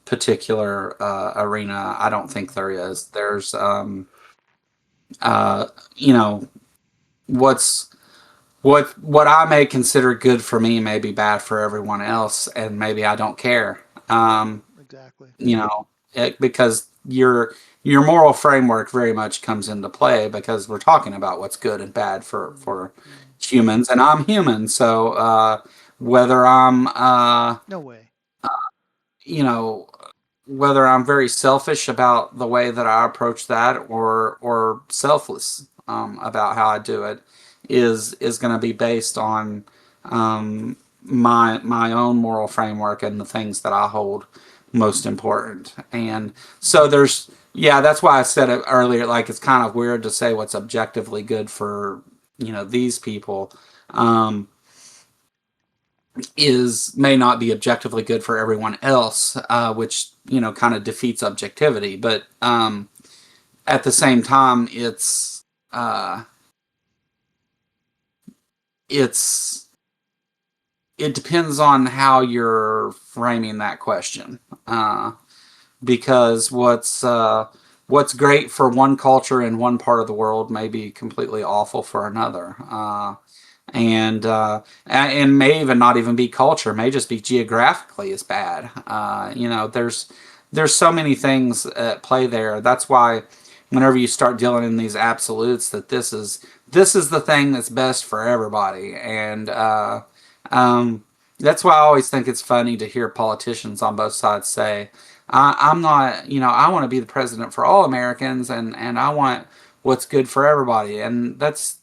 particular arena. I don't think there is. There's uh, you know, what's what I may consider good for me may be bad for everyone else, and maybe I don't care. right, exactly. You know, because your moral framework very much comes into play because we're talking about what's good and bad for Mm-hmm. humans, and I'm human, so whether I'm No way. you know, whether I'm very selfish about the way that I approach that or selfless about how I do it is going to be based on my own moral framework and the things that I hold most important. And so there's yeah, that's why I said it earlier. Like it's kind of weird to say what's objectively good for these people. Um, is may not be objectively good for everyone else, which kind of defeats objectivity. But at the same time, uh, it's it depends on how you're framing that question, because what's great for one culture in one part of the world may be completely awful for another. And may even not even be culture, may just be geographically as bad. There's so many things at play there. That's why whenever you start dealing in these absolutes, that this is the thing that's best for everybody, and um, that's why I always think it's funny to hear politicians on both sides say, I'm not, I want to be the president for all Americans, and I want what's good for everybody. And that's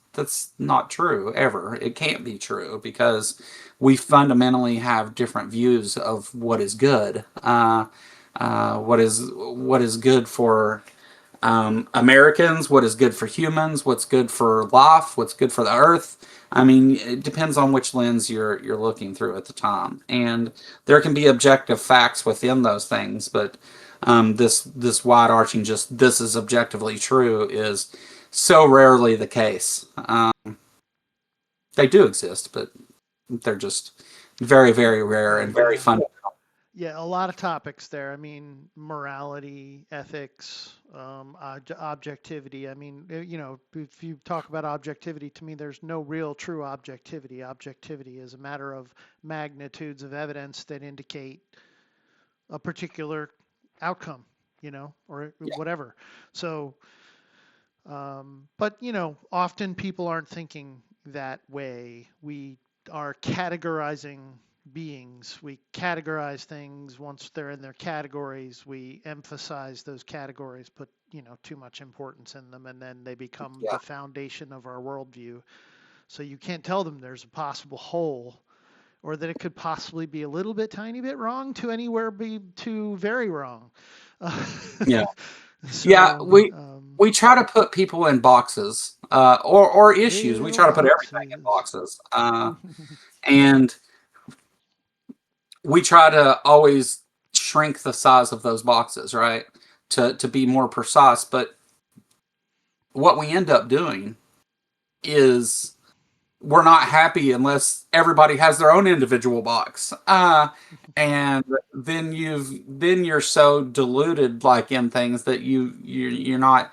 not true ever. It can't be true because we fundamentally have different views of what is good. What is good for Americans, what is good for humans, what's good for life, what's good for the earth. I mean, it depends on which lens you're looking through at the time, and there can be objective facts within those things. But this wide arching, just this is objectively true, is so rarely the case. They do exist, but they're just very, very rare and very Yeah. fun. Yeah, a lot of topics there. I mean, morality, ethics, objectivity. I mean, if you talk about objectivity, to me, there's no real true objectivity. Objectivity is a matter of magnitudes of evidence that indicate a particular outcome, or Yeah, whatever. So, but often people aren't thinking that way. We are categorizing beings. We categorize things once they're in their categories. We emphasize those categories, put too much importance in them, and then they become yeah, the foundation of our worldview. So you can't tell them there's a possible whole, or that it could possibly be a little bit, tiny bit wrong to anywhere be to very wrong. Uh, yeah. Yeah, so we try to put people in boxes, or issues. We little try to put everything in boxes. boxes, and we try to always shrink the size of those boxes, right? To be more precise. But what we end up doing is we're not happy unless everybody has their own individual box. And then you're so deluded like in things that you're not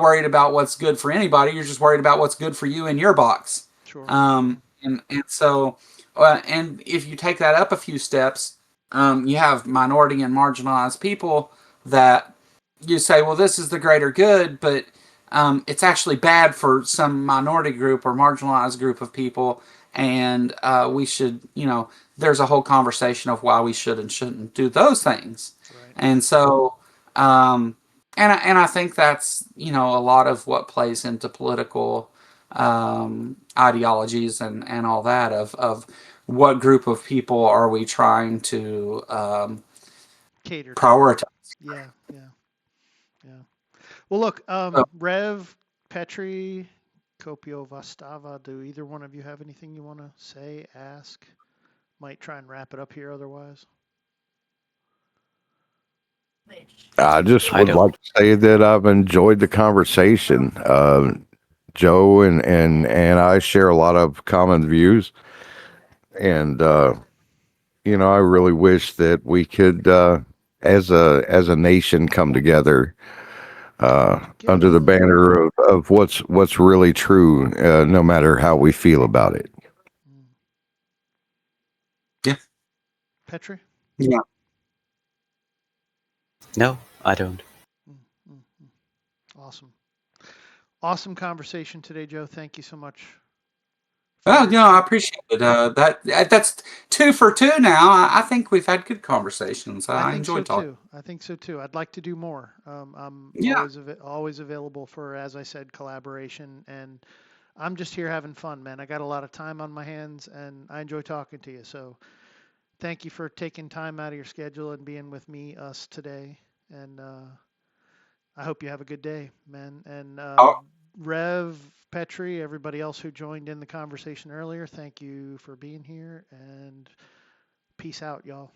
worried about what's good for anybody. You're just worried about what's good for you in your box. Sure. And so and if you take that up a few steps, you have minority and marginalized people that you say, well, this is the greater good, but it's actually bad for some minority group or marginalized group of people, and we should, there's a whole conversation of why we should and shouldn't do those things. Right. And so, and I think that's, a lot of what plays into political ideologies and all that of what group of people are we trying to Cater to. prioritize. Yeah. Yeah. Yeah. Well, look, So, Rev, Petri, Copio Vastava, do either one of you have anything you want to say, ask? Might try and wrap it up here otherwise. I just I would don't. like to say that I've enjoyed the conversation. Joe and I share a lot of common views, and I really wish that we could, as a nation, come together Get under the one. banner of what's really true, no matter how we feel about it. Mm. yeah. Petri? Yeah. No, I don't. Mm, mm, mm. Awesome. Awesome conversation today, Joe. Thank you so much Oh, for no, I appreciate it. That's 2 for 2 now. I think we've had good conversations. I I think so enjoyed talking. too. I think so too. I'd like to do more. I'm Yeah. always available for, as I said, collaboration, and I'm just here having fun, man. I got a lot of time on my hands, and I enjoy talking to you. So thank you for taking time out of your schedule and being with us today. And I hope you have a good day, man. And Oh, Rev, Petri, everybody else who joined in the conversation earlier, thank you for being here, and peace out, y'all.